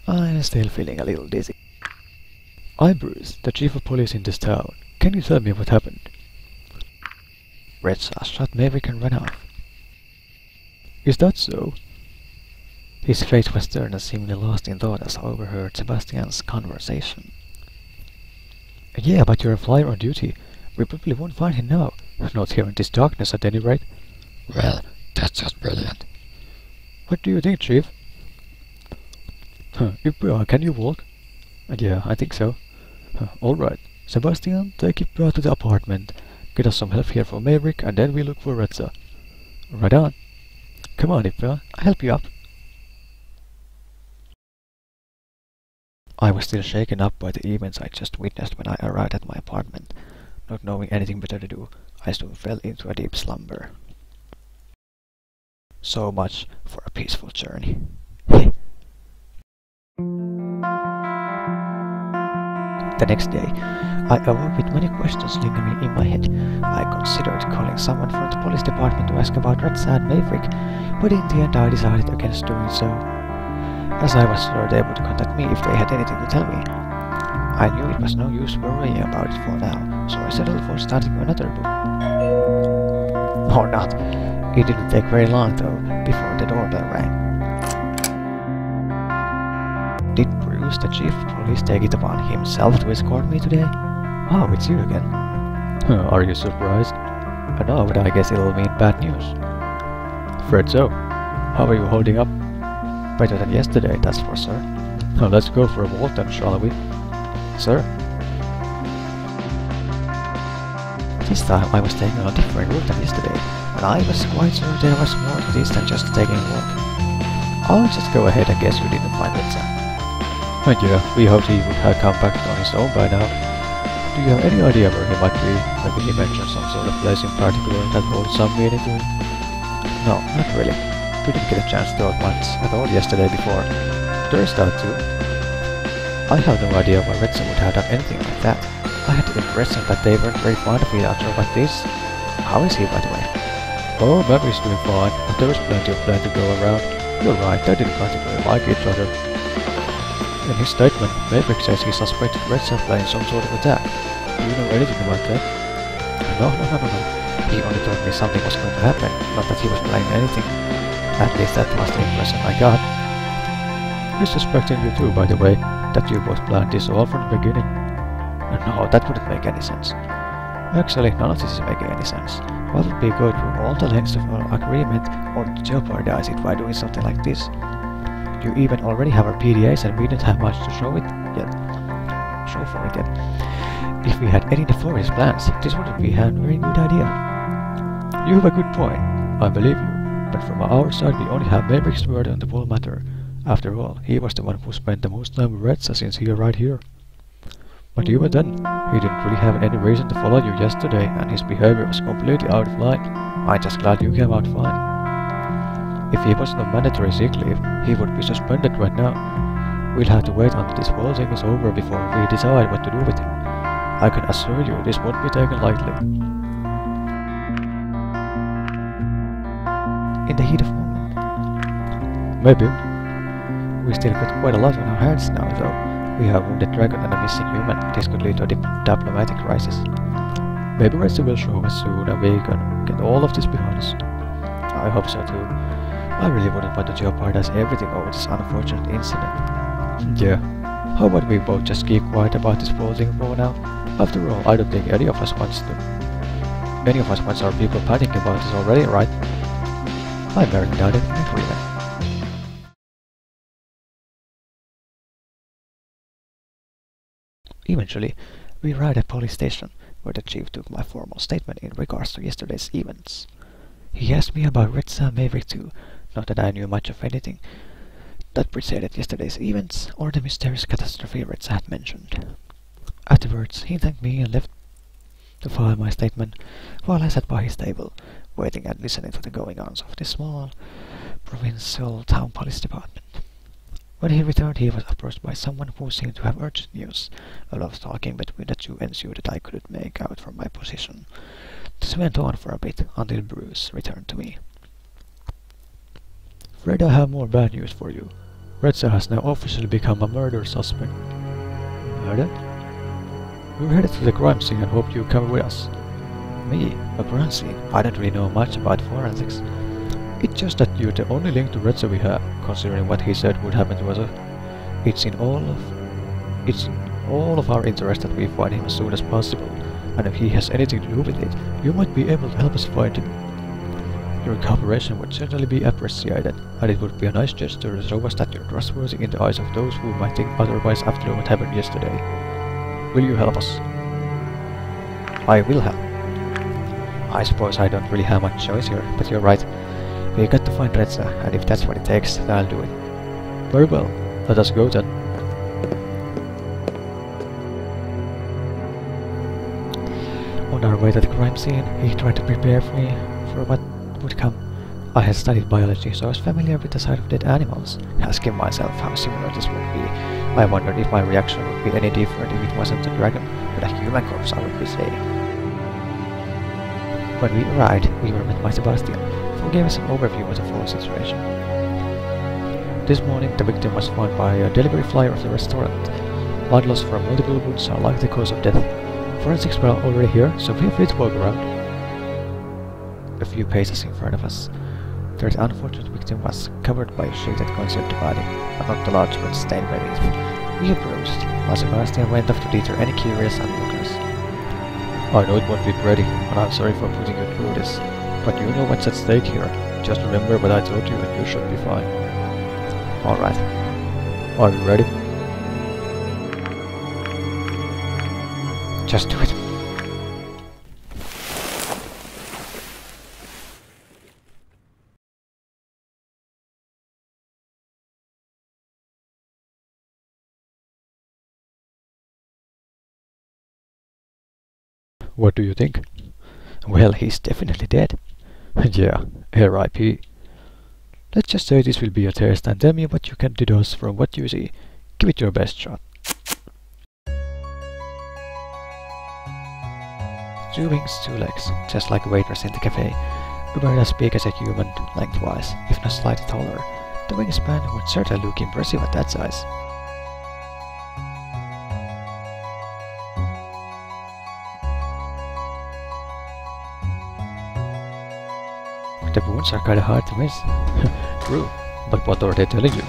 I'm still feeling a little dizzy. I'm Bruce, the chief of police in this town. Can you tell me what happened? Retsa shot Maverick and ran off. Is that so? His face was stern and seemingly lost in thought as I overheard Sebastian's conversation. Yeah, but you're a flyer on duty. We probably won't find him now. Not here in this darkness at any rate. Well, that's just brilliant. What do you think, Chief? Ippe, can you walk? Yeah, I think so. Alright. Sebastian, take Ippe to the apartment. Get us some help here for Maverick, and then we look for Retsa. Right on. Come on, Ippe, I'll help you up. I was still shaken up by the events I just witnessed when I arrived at my apartment. Not knowing anything better to do, I soon fell into a deep slumber. So much for a peaceful journey. The next day, I awoke with many questions lingering in my head. I considered calling someone from the police department to ask about Retsa and Maverick, but in the end I decided against doing so, as I was sure they would contact me if they had anything to tell me. I knew it was no use worrying about it for now, so I settled for starting another book. Or not. It didn't take very long though, before the doorbell rang. Did Bruce, the chief of police, take it upon himself to escort me today? Oh, it's you again. Are you surprised? No, but I guess it'll mean bad news. Fred, so, how are you holding up? Better than yesterday, that's for sure. Let's go for a walk then, shall we? Sir? This time I was taking a different route than yesterday, and I was quite sure there was more to this than just taking a walk. I'll just go ahead and guess you didn't find Retsa. Yeah, we hoped he would have come back on his own by now. Do you have any idea where he might be? Maybe he mentioned some sort of place in particular that holds some meaning to him? No, not really. We didn't get a chance to talk much at all yesterday before. There's that too. I have no idea why Retsa would have done anything like that. I had the impression that they weren't very fond of each other like this. How is he, by the way? Oh, Maverick's doing fine, but there is plenty of land to go around. You're right, they didn't particularly like each other. In his statement, Maverick says he suspected Reds of planning some sort of attack. Do you know anything about that? No. He only told me something was going to happen, not that he was planning anything. At least that was the impression I got. He's suspecting you too, by the way, that you both planned this all from the beginning. No, that wouldn't make any sense. Actually, none of this is making any sense. Why would we go through all the lengths of our agreement or jeopardize it by doing something like this? You even already have our PDAs and we didn't have much to show for it yet. If we had any nefarious plans, this wouldn't be a very good idea. You have a good point, I believe you, but from our side we only have Maverick's word on the whole matter. After all, he was the one who spent the most time with Redsa since he arrived here. But even then, he didn't really have any reason to follow you yesterday, and his behavior was completely out of line. I'm just glad you came out fine. If he wasn't on mandatory sick leave, he would be suspended right now. We'll have to wait until this whole thing is over before we decide what to do with him. I can assure you this won't be taken lightly. In the heat of moment. Maybe. We still got quite a lot on our hands now, though. We have a wounded dragon and a missing human. This could lead to a diplomatic crisis. Maybe Redsa will show us soon and we can get all of this behind us. I hope so too. I really wouldn't want to jeopardize everything over this unfortunate incident. Yeah. How about we both just keep quiet about this whole thing for now? After all, I don't think any of us wants our people panicking about this already, right? I'm very down in agreement. Eventually, we arrived at police station, where the chief took my formal statement in regards to yesterday's events. He asked me about Redsa and Maverick too, not that I knew much of anything that preceded yesterday's events or the mysterious catastrophe Redsa had mentioned. Afterwards, he thanked me and left to file my statement, while I sat by his table, waiting and listening to the going-ons of this small, provincial town police department. When he returned, he was approached by someone who seemed to have urgent news. A lot of talking between the two ensued that I couldn't make out from my position. This went on for a bit, until Bruce returned to me. Fred, I have more bad news for you. Redsa has now officially become a murder suspect. Murder? We're headed to the crime scene and hope you come with us. Me? A crime scene? I don't really know much about forensics. It's just that you're the only link to Redsa we have, considering what he said would happen to us. It's in all of our interest that we find him as soon as possible, and if he has anything to do with it, you might be able to help us find him. Your cooperation would certainly be appreciated, and it would be a nice gesture to show us that you're trustworthy in the eyes of those who might think otherwise after what happened yesterday. Will you help us? I will help. I suppose I don't really have much choice here, but you're right. We got to find Redsa, and if that's what it takes, then I'll do it. Very well, let us go then. On our way to the crime scene, he tried to prepare me for what would come. I had studied biology, so I was familiar with the sight of dead animals. Asking myself how similar this would be, I wondered if my reaction would be any different if it wasn't a dragon, but a human corpse, I would be saying. When we arrived, we were met by Sebastian, who gave us an overview of the whole situation. This morning, the victim was found by a delivery flyer of the restaurant. Blood loss from multiple wounds are likely the cause of death. Forensics were already here, so feel free to walk around. A few paces in front of us, the unfortunate victim was covered by a sheet that concealed the body, but not the large blood stain beneath. We approached, while Sebastian went off to deter any curious onlookers. I know it won't be pretty, and I'm sorry for putting you through this, but you know what's at stake here. Just remember what I told you and you should be fine. Alright. Are you ready? Just do it. What do you think? Well, he's definitely dead. Yeah, R.I.P. Let's just say this will be a test and tell me what you can deduce from what you see. Give it your best shot. 2 wings, 2 legs, just like a waitress in the cafe. About as big as a human, lengthwise, if not slightly taller. The wingspan would certainly look impressive at that size. The wounds are kinda hard to miss. True, but what are they telling you?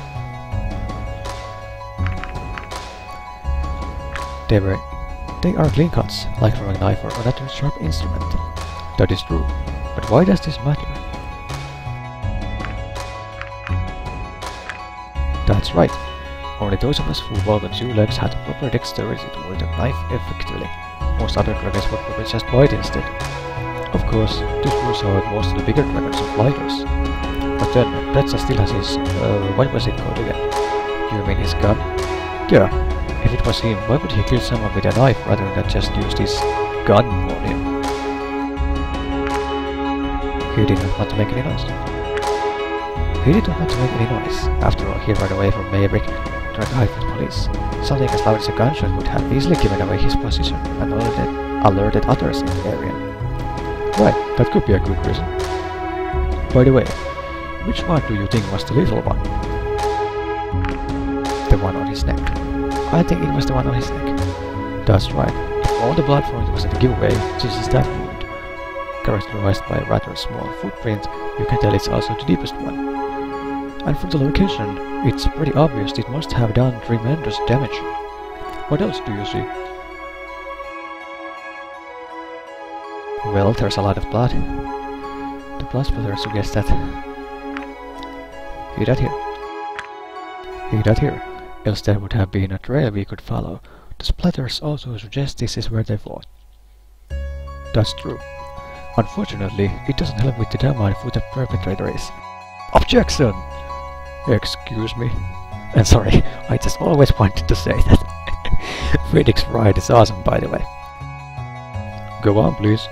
They are clean cuts, like from a knife or another sharp instrument. That is true, but why does this matter? That's right. Only those of us who walk on two legs had the proper dexterity to wield a knife effectively. Most other dragons would probably just bite instead. Of course, this rules out most of the bigger dragons of fighters. But then, Pretza still has his, what was it called again? You mean his gun? Yeah. If it was him, why would he kill someone with a knife rather than just use his gun on him? He didn't want to make any noise. He didn't want to make any noise. After all, he ran away from Maverick to a knife with police. Something as loud as a gunshot would have easily given away his position and alerted others in the area. Right, that could be a good reason. By the way, which one do you think was the little one? The one on his neck. I think it was the one on his neck. That's right. If all the blood from it was a giveaway, this is that wound. Characterized by a rather small footprint, you can tell it's also the deepest one. And from the location, it's pretty obvious it must have done tremendous damage. What else do you see? Well, there's a lot of blood. The blood splatter suggests that... He died here. He died here. Else there would have been a trail we could follow. The splatters also suggest this is where they fought. That's true. Unfortunately, it doesn't help with determine who the perpetrator is. Objection! Excuse me. And sorry, I just always wanted to say that. Phoenix Wright is awesome, by the way. Go on, please.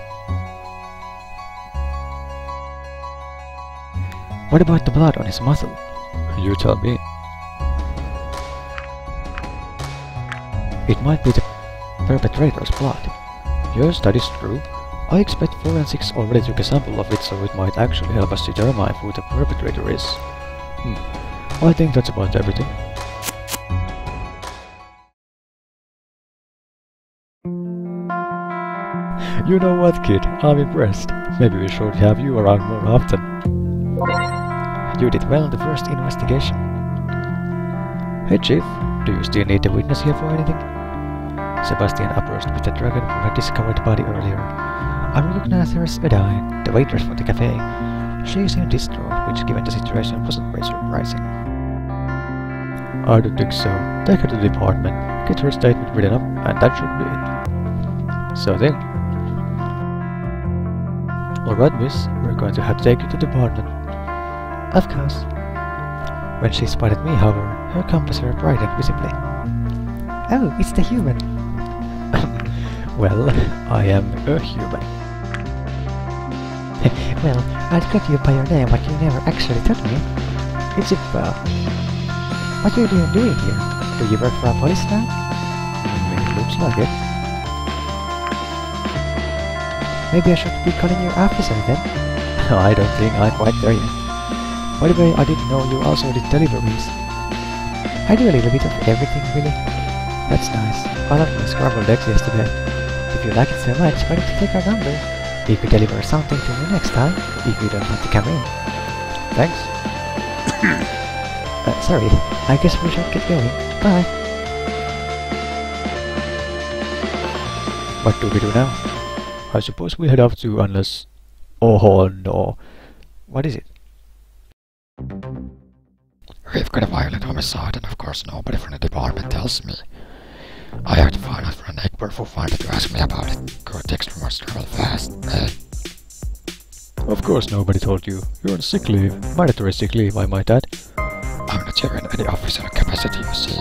What about the blood on his muzzle? You tell me. It might be the perpetrator's blood. Yes, that is true. I expect forensics already took a sample of it, so it might actually help us determine who the perpetrator is. I think that's about everything. You know what, kid? I'm impressed. Maybe we should have you around more often. You did well in the first investigation. Hey, Chief. Do you still need the witness here for anything? Sebastian approached with the dragon who had discovered the body earlier. I'm looking at her as Edai, the waitress for the cafe. She seemed distraught, which given the situation wasn't very surprising. I don't think so. Take her to the department, get her statement written up, and that should be it. So then. Alright, miss, we're going to have to take you to the department. Of course. When she spotted me, however, her composure brightened visibly. Oh, it's the human. Well, I am a human. Well, I'd got you by your name, but you never actually told me. It's Ippe. What are you doing here? Do you work for a police now? It looks like it. Maybe I should be calling you officer then? I don't think I'm quite there yet. By the way, I didn't know you also did deliveries. I do a little bit of everything, really. That's nice. I loved my scrambled eggs yesterday. If you like it so much, why don't you take our number? We could deliver something to you next time, if you don't want to come in. Thanks. Sorry, I guess we should get going. Bye. What do we do now? I suppose we head off to unless... Oh no. What is it? We've got a violent homicide, and of course nobody from the department tells me. I have to find out for an egg who wanted to ask me about it. Good extra must travel fast. Of course nobody told you. You're on sick leave. Mandatory sick leave, I might add. I'm not here in any official capacity, you see.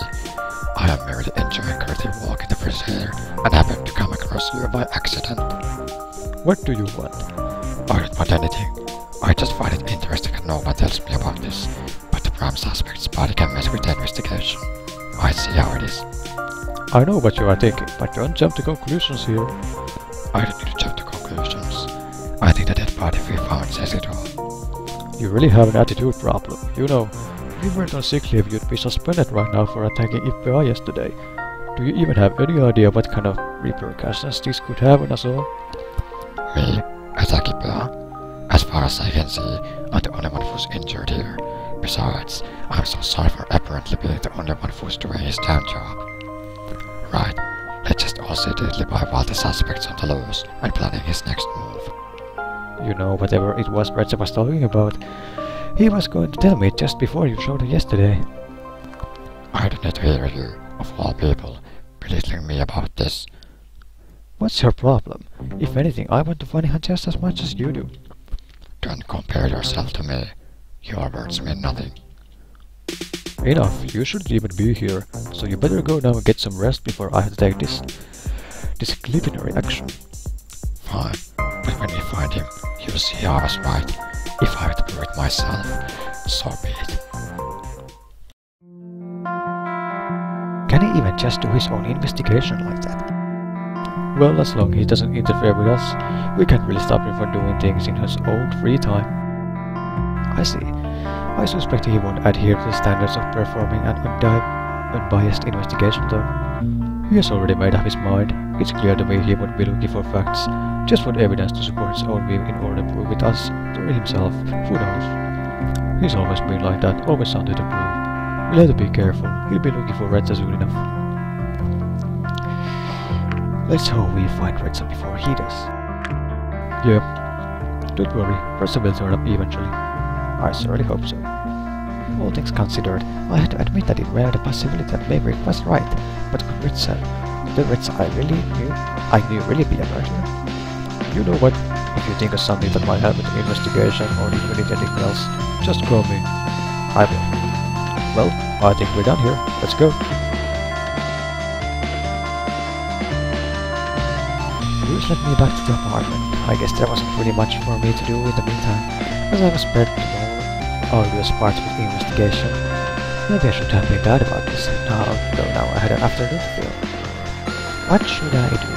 I am merely enjoying a curtain walk in the fresh air and happened to come across you by accident. What do you want? I don't want anything. I just find it interesting and no one tells me about this. But the prime suspect's body can mess with the investigation. I see how it is. I know what you are thinking, but don't jump to conclusions here. I don't need to jump to conclusions. I think the dead body we found says it all. You really have an attitude problem. You know, If you weren't on sick leave, you'd be suspended right now for attacking Ippe yesterday. Do you even have any idea what kind of repercussions this could have on us all? Me? Attack Ippe? As far as I can see, I'm the only one who's injured here. Besides, I'm so sorry for apparently being the only one who's doing his damn job. Right, let's just all sit idly by while the suspect's on the loose and planning his next move. You know, whatever it was Reza was talking about, he was going to tell me just before you showed up yesterday. I don't need to hear you, of all people, belittling me about this. What's your problem? If anything, I want to find him just as much as you do. Don't compare yourself to me. Your words mean nothing. Enough, you shouldn't even be here, so you better go now and get some rest before I have to take this disciplinary action. Fine, but when we find him, you'll see I was right. If I have to do it myself, so be it. Can he even just do his own investigation like that? Well, as long as he doesn't interfere with us, we can't really stop him from doing things in his own free time. I see. I suspect he won't adhere to the standards of performing an unbiased investigation though. He has already made up his mind. It's clear to me he won't be looking for facts, just want evidence to support his own view in order to prove it us, to himself, who knows. He's always been like that, always something to prove. We'll have to be careful, he'll be looking for Reza soon enough. Let's hope we find Reza before he does. Yeah, don't worry, Reza will turn up eventually. I certainly hope so. All things considered, I had to admit that it were the possibility that Maverick was right, but could the Reza I knew really be a murderer? You know what? If you think of something that might help with the investigation or if you need anything else, just call me. I will. Well, I think we're done here. Let's go. Bruce led me back to the apartment. I guess there wasn't really much for me to do in the meantime, as I was spared the more arduous parts of the investigation. Maybe I should have been glad about this, though now I had an afternoon to feel. What should I do?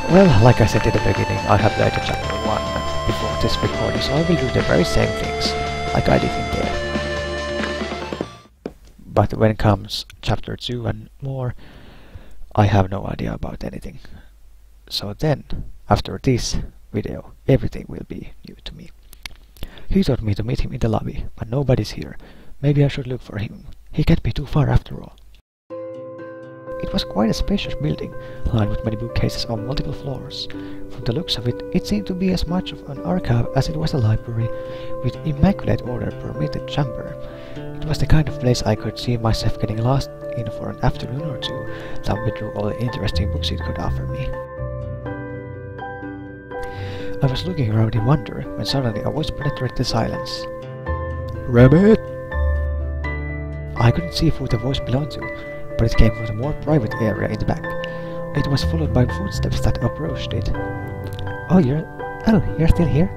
Well, like I said in the beginning, I have played chapter 1 before this recording, so I will do the very same things, like I did in there. But when it comes chapter 2 and more, I have no idea about anything. So then, after this video, everything will be new to me. He told me to meet him in the lobby, but nobody's here. Maybe I should look for him. He can't be too far after all. It was quite a spacious building, lined with many bookcases on multiple floors. From the looks of it, it seemed to be as much of an archive as it was a library, with immaculate order permitted chamber. It was the kind of place I could see myself getting lost in for an afternoon or two, thumbing through all the interesting books it could offer me. I was looking around in wonder when suddenly a voice penetrated the silence. Rabbit! I couldn't see who the voice belonged to, but it came from a more private area in the back. It was followed by footsteps that approached it. Oh, you're still here?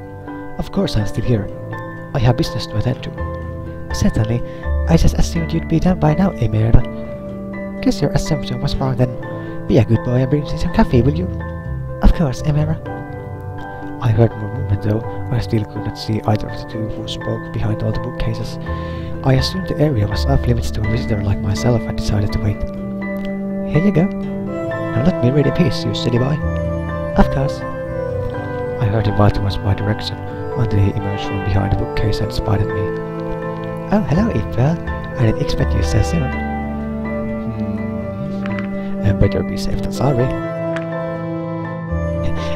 Of course I'm still here. I have business to attend to. Certainly. I just assumed you'd be done by now, Emerald. Guess your assumption was wrong then. Be a good boy and bring me some coffee, will you? Of course, Emerald. I heard more movement though. I still could not see either of the two who spoke behind all the bookcases. I assumed the area was off limits to a visitor like myself and decided to wait. Here you go. Now let me read a piece, you silly boy. Of course. I heard him walk towards my direction until he emerged from behind the bookcase and spotted me. Oh, hello, Ippe. I didn't expect you so soon. Better be safe than sorry.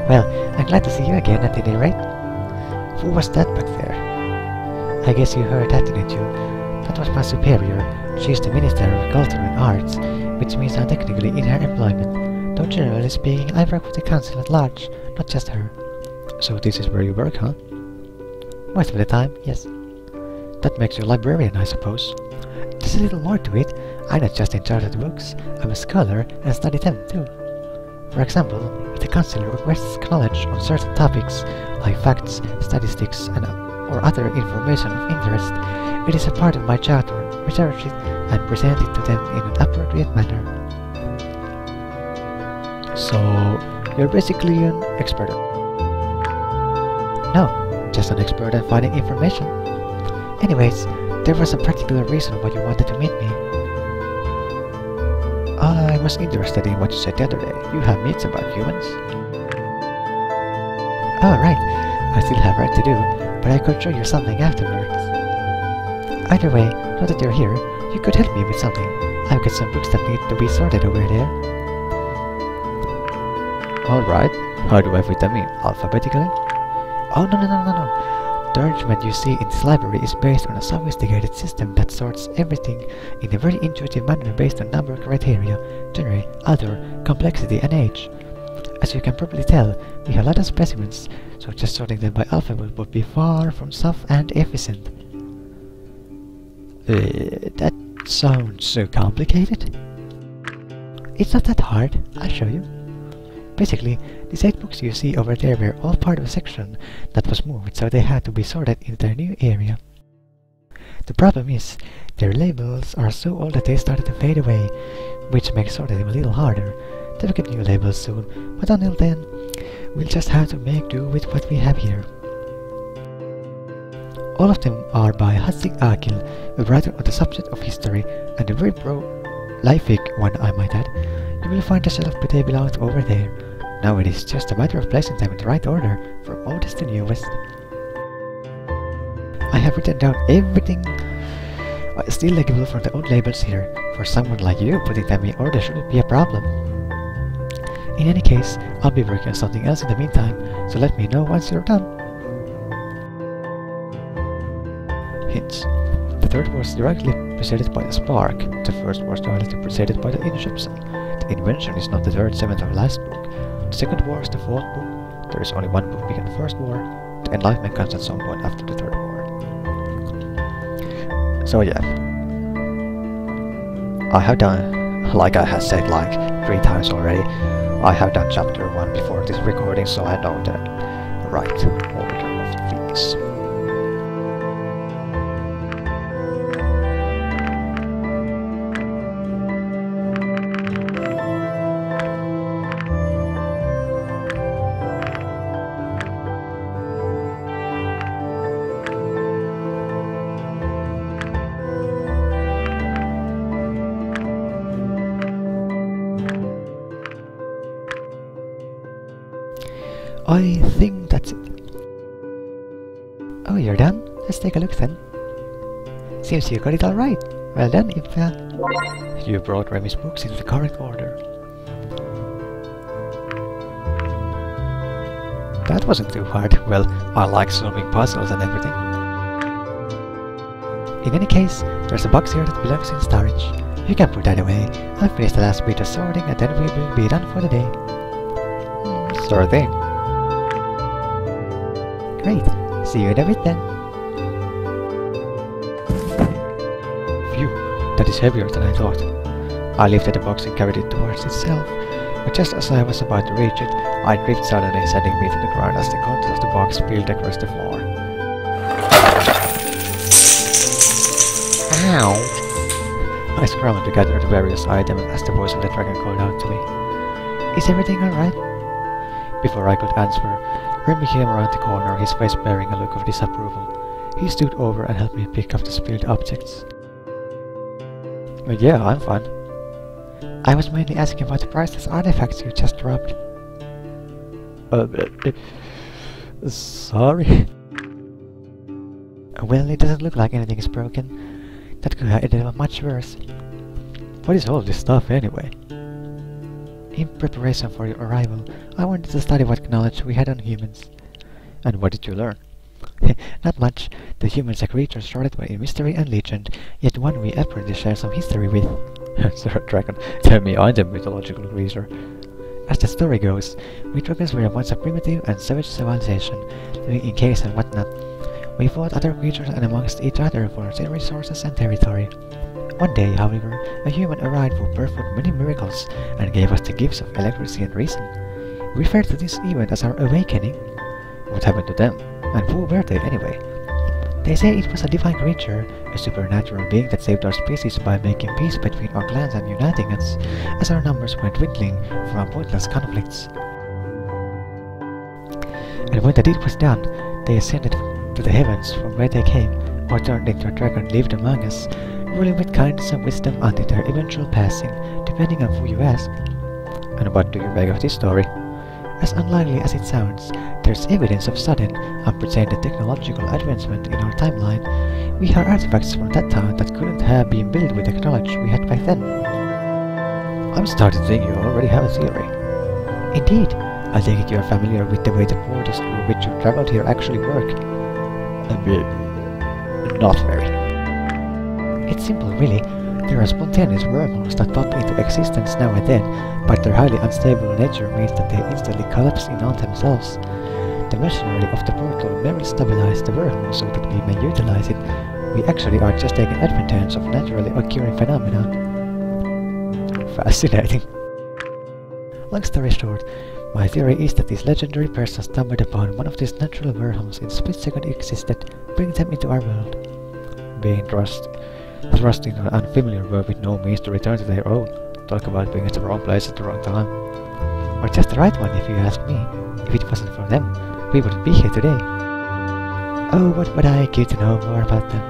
Well, I'm glad to see you again at any rate. Who was that back there? I guess you heard that, didn't you? That was my superior. She's the Minister of Culture and Arts, which means I'm technically in her employment. Though generally speaking, I work with the council at large, not just her. So this is where you work, huh? Most of the time, yes. That makes you a librarian, I suppose. There's a little more to it. I'm not just in charge of the books. I'm a scholar and study them too. For example, if the council requests knowledge on certain topics, like facts, statistics, or other information of interest, it is a part of my job to research it and present it to them in an appropriate manner. So, you're basically an expert? No, just an expert at finding information. Anyways, There was a particular reason why you wanted to meet me. I was interested in what you said the other day. You have myths about humans? Oh, right. I still have work to do, but I could show you something afterwards. Either way, now that you're here, you could help me with something. I've got some books that need to be sorted over there. Alright. How do I fit them in? Alphabetically? Oh, no. The arrangement you see in this library is based on a sophisticated system that sorts everything in a very intuitive manner based on number criteria, genre, author, complexity, and age. As you can probably tell, we have a lot of specimens, so just sorting them by alphabet would be far from soft and efficient. That sounds so complicated. It's not that hard, I'll show you. Basically, these 8 books you see over there were all part of a section that was moved, so they had to be sorted into their new area. The problem is, their labels are so old that they started to fade away, which makes sorting them a little harder. They'll get new labels soon, but until then, we'll just have to make do with what we have here. All of them are by Hatzig Akil, a writer on the subject of history, and a very prolific one, I might add. You will find the shelf they belong over there. Now it is just a matter of placing them in the right order, from oldest to newest. I have written down everything still legible from the old labels here. For someone like you, putting them in order shouldn't be a problem. In any case, I'll be working on something else in the meantime, so let me know once you're done. Hints. The third was directly preceded by the spark. The first was directly preceded by the inception. The invention is not the third, seventh, or last book. The second war is the fourth book. There is only one book before the first war. The enlightenment comes at some point after the third war. So yeah. I have done, like I have said like 3 times already, I have done chapter 1 before this recording, so I know the right order of things. I think that's it. Oh, you're done? Let's take a look then. Seems you got it all right. Well done, Ippe. You brought Remy's books in the correct order. That wasn't too hard. Well, I like solving puzzles and everything. In any case, there's a box here that belongs in storage. You can put that away. I'll finish the last bit of sorting and then we will be done for the day. Sure thing. Great. See you in a bit then. Phew, that is heavier than I thought. I lifted the box and carried it towards itself, but just as I was about to reach it, I tripped suddenly, sending me to the ground as the contents of the box spilled across the floor. Ow! I scrambled to gather the various items as the voice of the dragon called out to me. Is everything alright? Before I could answer, Remy came around the corner, his face bearing a look of disapproval. He stood over and helped me pick up the spilled objects. Yeah, I'm fine. I was mainly asking about the priceless artifacts you just dropped. Sorry. Well, it doesn't look like anything is broken. That could have ended up much worse. What is all this stuff anyway? In preparation for your arrival, I wanted to study what knowledge we had on humans. And what did you learn? Not much. The humans are creatures shrouded by mystery and legend, yet one we apparently share some history with. Sir Dragon, tell me I'm the mythological creature. As the story goes, we dragons were once a primitive and savage civilization, living in caves and whatnot. We fought other creatures and amongst each other for resources and territory. One day, however, a human arrived who performed many miracles and gave us the gifts of electricity and reason. We refer to this event as our awakening. What happened to them? And who were they anyway? They say it was a divine creature, a supernatural being that saved our species by making peace between our clans and uniting us, as our numbers were dwindling from pointless conflicts. And when the deed was done, they ascended to the heavens from where they came, or turned into a dragon lived among us, ruling with kindness and wisdom until their eventual passing, depending on who you ask. And what do you make of this story? As unlikely as it sounds, there's evidence of sudden, unprecedented technological advancement in our timeline. We have artifacts from that time that couldn't have been built with the knowledge we had back then. I'm starting to think you already have a theory. Indeed, I take it you are familiar with the way the portals through which you traveled here actually work. A bit. Not very. It's simple, really. There are spontaneous wormholes that pop into existence now and then, but their highly unstable nature means that they instantly collapse in on themselves. The machinery of the portal merely stabilizes the wormhole so that we may utilize it. We actually are just taking advantage of naturally occurring phenomena. Fascinating. Long story short, my theory is that this legendary person stumbled upon one of these natural wormholes in the split second it existed, bringing them into our world. Being thrust into an unfamiliar world with no means to return to their own. Talk about being at the wrong place at the wrong time. Or just the right one, if you ask me. If it wasn't for them, we wouldn't be here today. Oh, what would I give to know more about them?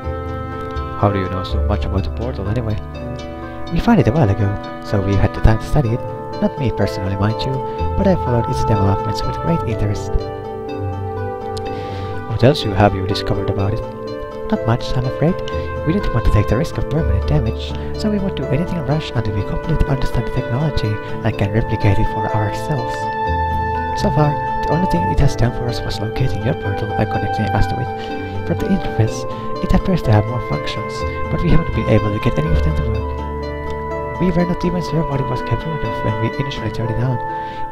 How do you know so much about the portal anyway? We found it a while ago, so we had the time to study it. Not me personally, mind you, but I followed its developments with great interest. What else have you discovered about it? Not much, I'm afraid. We didn't want to take the risk of permanent damage, so we won't do anything in rush until we completely understand the technology and can replicate it for ourselves. So far, the only thing it has done for us was locating your portal and connecting us to it. From the interface, it appears to have more functions, but we haven't been able to get any of them to work. We were not even sure what it was capable of when we initially turned it on.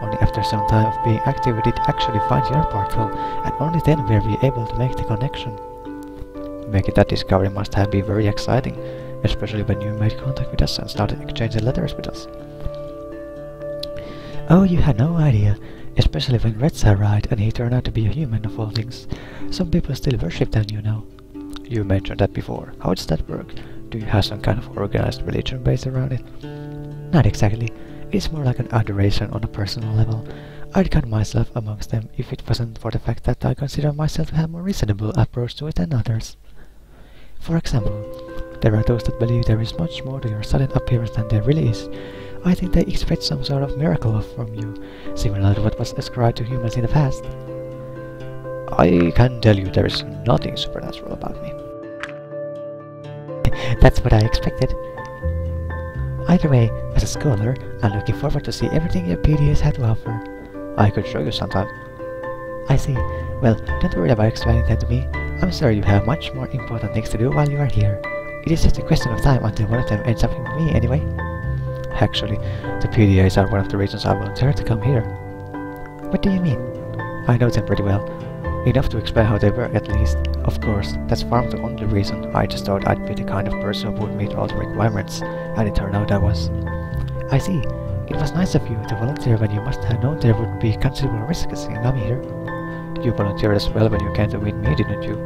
Only after some time of being active did it actually find your portal, and only then were we able to make the connection. Making that discovery must have been very exciting, especially when you made contact with us and started exchanging letters with us. Oh, you had no idea, especially when Retsa arrived and he turned out to be a human of all things. Some people still worship them, you know. You mentioned that before. How does that work? Do you have some kind of organized religion based around it? Not exactly. It's more like an adoration on a personal level. I'd count myself amongst them if it wasn't for the fact that I consider myself to have a more reasonable approach to it than others. For example, there are those that believe there is much more to your sudden appearance than there really is. I think they expect some sort of miracle from you, similar to what was ascribed to humans in the past. I can tell you there is nothing supernatural about me. That's what I expected. Either way, as a scholar, I'm looking forward to see everything your PDS had to offer. I could show you sometime. I see. Well, don't worry about explaining that to me. I'm sure you have much more important things to do while you are here. It is just a question of time until one of them ends up with me anyway. Actually, the PDAs are one of the reasons I volunteered to come here. What do you mean? I know them pretty well. Enough to explain how they work at least. Of course, that's far from the only reason. I just thought I'd be the kind of person who would meet all the requirements, and it turned out I was. I see. It was nice of you to volunteer when you must have known there would be considerable risks in coming here. You volunteered as well when you came to meet me, didn't you?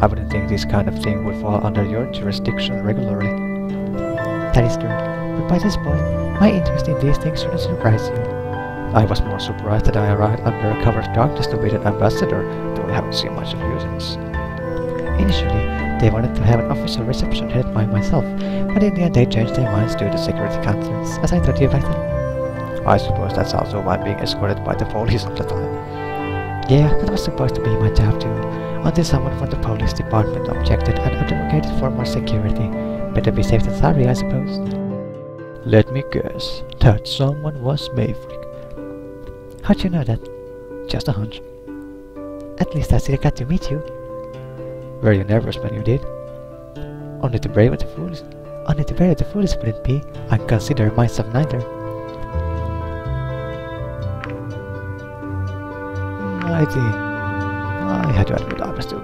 I wouldn't think this kind of thing would fall under your jurisdiction regularly. That is true, but by this point, my interest in these things shouldn't surprise you. I was more surprised that I arrived under a cover of darkness to be an ambassador, though I haven't seen much of you since. Initially, they wanted to have an official reception headed by myself, but in the end they changed their minds due to security concerns, as I told you back then. I suppose that's also why I'm being escorted by the police all the time. Yeah, that was supposed to be my job too, until someone from the police department objected and advocated for more security. Better be safe than sorry, I suppose. Let me guess, that someone was Maverick. How'd you know that? Just a hunch. At least I still got to meet you. Were you nervous when you did? Only the brave and the foolish. Only the brave and the foolish wouldn't be. I consider myself neither. I think I had to admit I was too.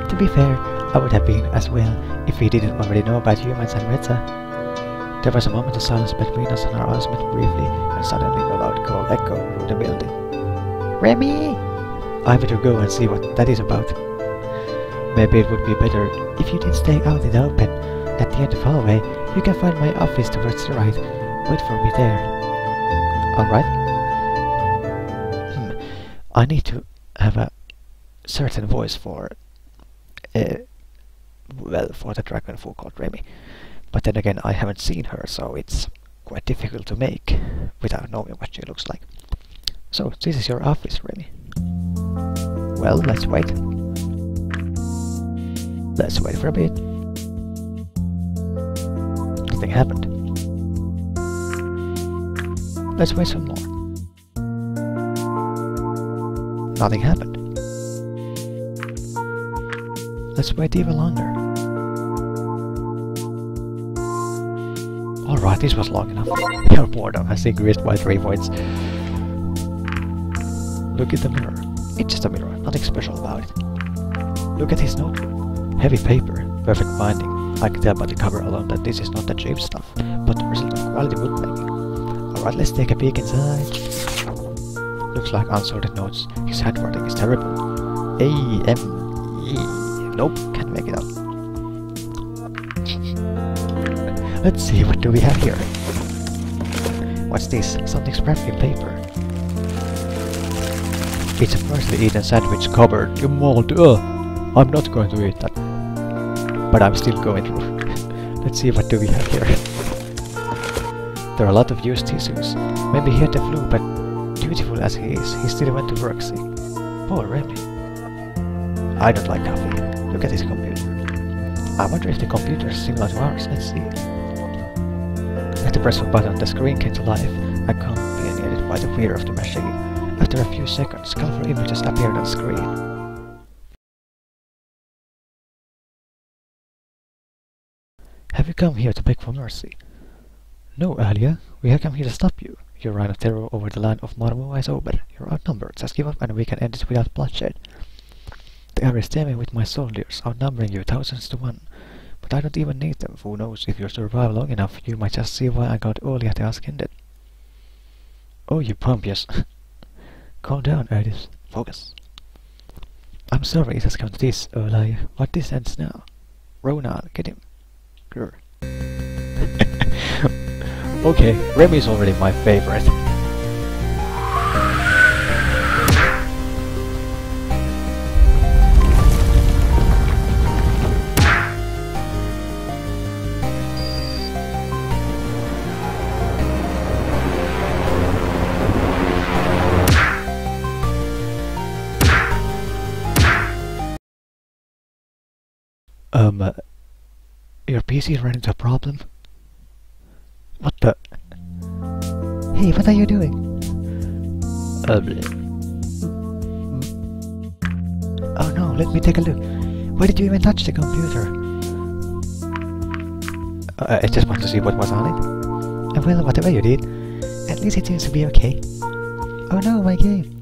To be fair, I would have been as well if we didn't already know about humans and Retsa. There was a moment of silence between us and our eyes met briefly, and suddenly a loud call echoed through the building. Remy! I better go and see what that is about. Maybe it would be better if you did stay out in the open. At the end of the hallway, you can find my office towards the right. Wait for me there. Alright. I need to have a certain voice for well, for the dragon fool called Remy. But then again, I haven't seen her, so it's quite difficult to make without knowing what she looks like. So, this is your office, Remy. Well, let's wait. Let's wait for a bit. Nothing happened. Let's wait some more. Nothing happened. Let's wait even longer. Alright, this was long enough. Your boredom has increased by 3 points. Look at the mirror. It's just a mirror, nothing special about it. Look at his notebook. Heavy paper, perfect binding. I can tell by the cover alone that this is not the cheap stuff, but the result of quality bookmaking. Alright, let's take a peek inside. Looks like unsorted notes. His handwriting is terrible. A-M-E. Nope, can't make it out. Let's see, what do we have here? What's this? Something's wrapped in paper. It's a freshly eaten sandwich covered in mold. I'm not going to eat that. But I'm still going through. Let's see, what do we have here? There are a lot of used tissues. Maybe he had the flu, but dutiful as he is, he still went to work sick. Poor Remy. I don't like coffee. Look at his computer. I wonder if the computer is similar to ours. Let's see. At the press of a button, the screen came to life, accompanied by the whir of the machine. After a few seconds, colorful images appeared on the screen. Have you come here to beg for mercy? No, Alia. We have come here to stop you. Your reign of terror over the land of Marmo is over. You're outnumbered. Just give up and we can end it without bloodshed. The air is teeming with my soldiers, outnumbering you 1,000s to 1. But I don't even need them. Who knows, if you survive long enough, you might just see why I got Oli at the Askended. Oh, you pompous. Calm down, Erdis. Focus. I'm sorry it has come to this, Oli, but this ends now. Rona, get him. Grr. Okay, Remy is already my favorite. Your PC ran into a problem? What the? Hey, what are you doing? Oh no, let me take a look. Why did you even touch the computer? I just want to see what was on it. Well, whatever you did, at least it seems to be okay. Oh no, my game.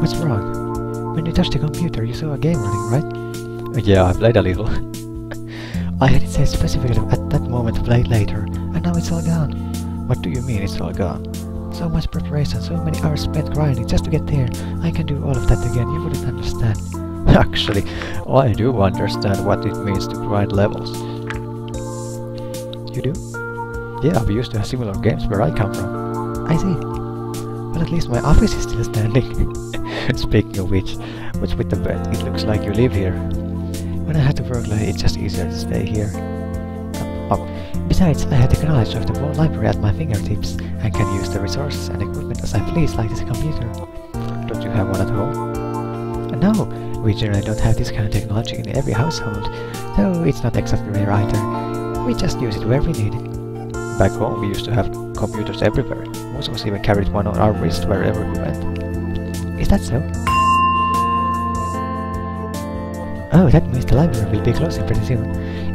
What's wrong? When you touched the computer, you saw a game running, right? Yeah, I played a little. I had it say specifically at that moment to play later, and now it's all gone. What do you mean it's all gone? So much preparation, so many hours spent grinding just to get there. I can do all of that again, you wouldn't understand. Actually, I do understand what it means to grind levels. You do? Yeah, we used to have similar games where I come from. I see. Well, at least my office is still standing. Speaking of which, what's with the bed? It looks like you live here. When I had to work late, it's just easier to stay here. Besides, I had the knowledge of the whole library at my fingertips, and can use the resources and equipment as I please, like this computer. Don't you have one at home? No, we generally don't have this kind of technology in every household, though it's not exactly rare either. We just use it where we need it. Back home, we used to have computers everywhere. Most of us even carried one on our wrist wherever we went. Is that so? Oh, that means the library will be closing pretty soon.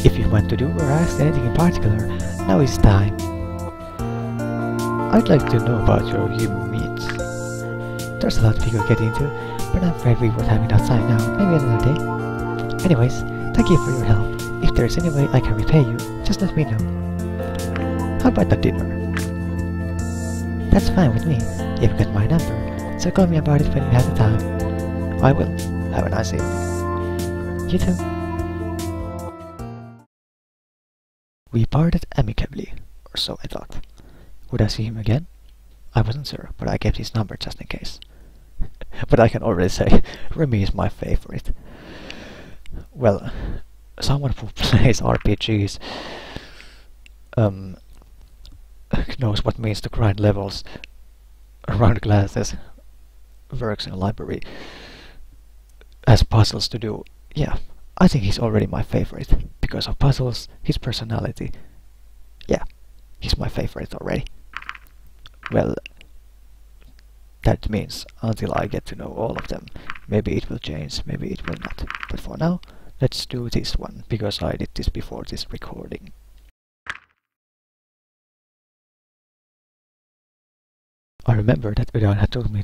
If you want to do or ask anything in particular, now is time. I'd like to know about your human meats. There's a lot we could get into, but I'm afraid we won't have enough time now. Maybe another day. Anyways, thank you for your help. If there's any way I can repay you, just let me know. How about the dinner? That's fine with me. You've got my number, so call me about it when you have the time. I will. Have a nice evening. You too. We parted amicably, or so I thought. Would I see him again? I wasn't sure, but I kept his number just in case. But I can already say, Remy is my favorite. Well, someone who plays RPGs knows what means to grind levels around classes, works in a library, has puzzles to do. Yeah, I think he's already my favorite. Because of puzzles, his personality. Yeah, he's my favorite already. Well, that means until I get to know all of them. Maybe it will change, maybe it will not. But for now, let's do this one, because I did this before this recording. I remember that Udan had told me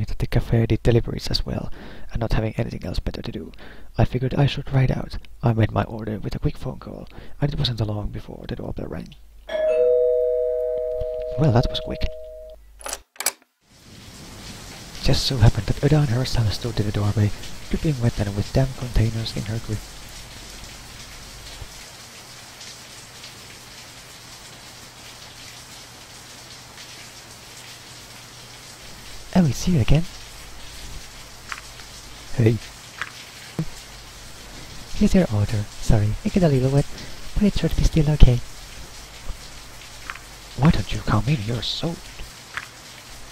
that the cafe did deliveries as well, and not having anything else better to do, I figured I should try it out. I made my order with a quick phone call, and it wasn't long before the doorbell rang. Well, that was quick. Just so happened that Udan herself stood in the doorway, dripping wet and with damp containers in her grip. Oh, it's you again? Hey. Here's your order. Sorry, it got a little wet, but it should be still okay. Why don't you come in? You're soaked.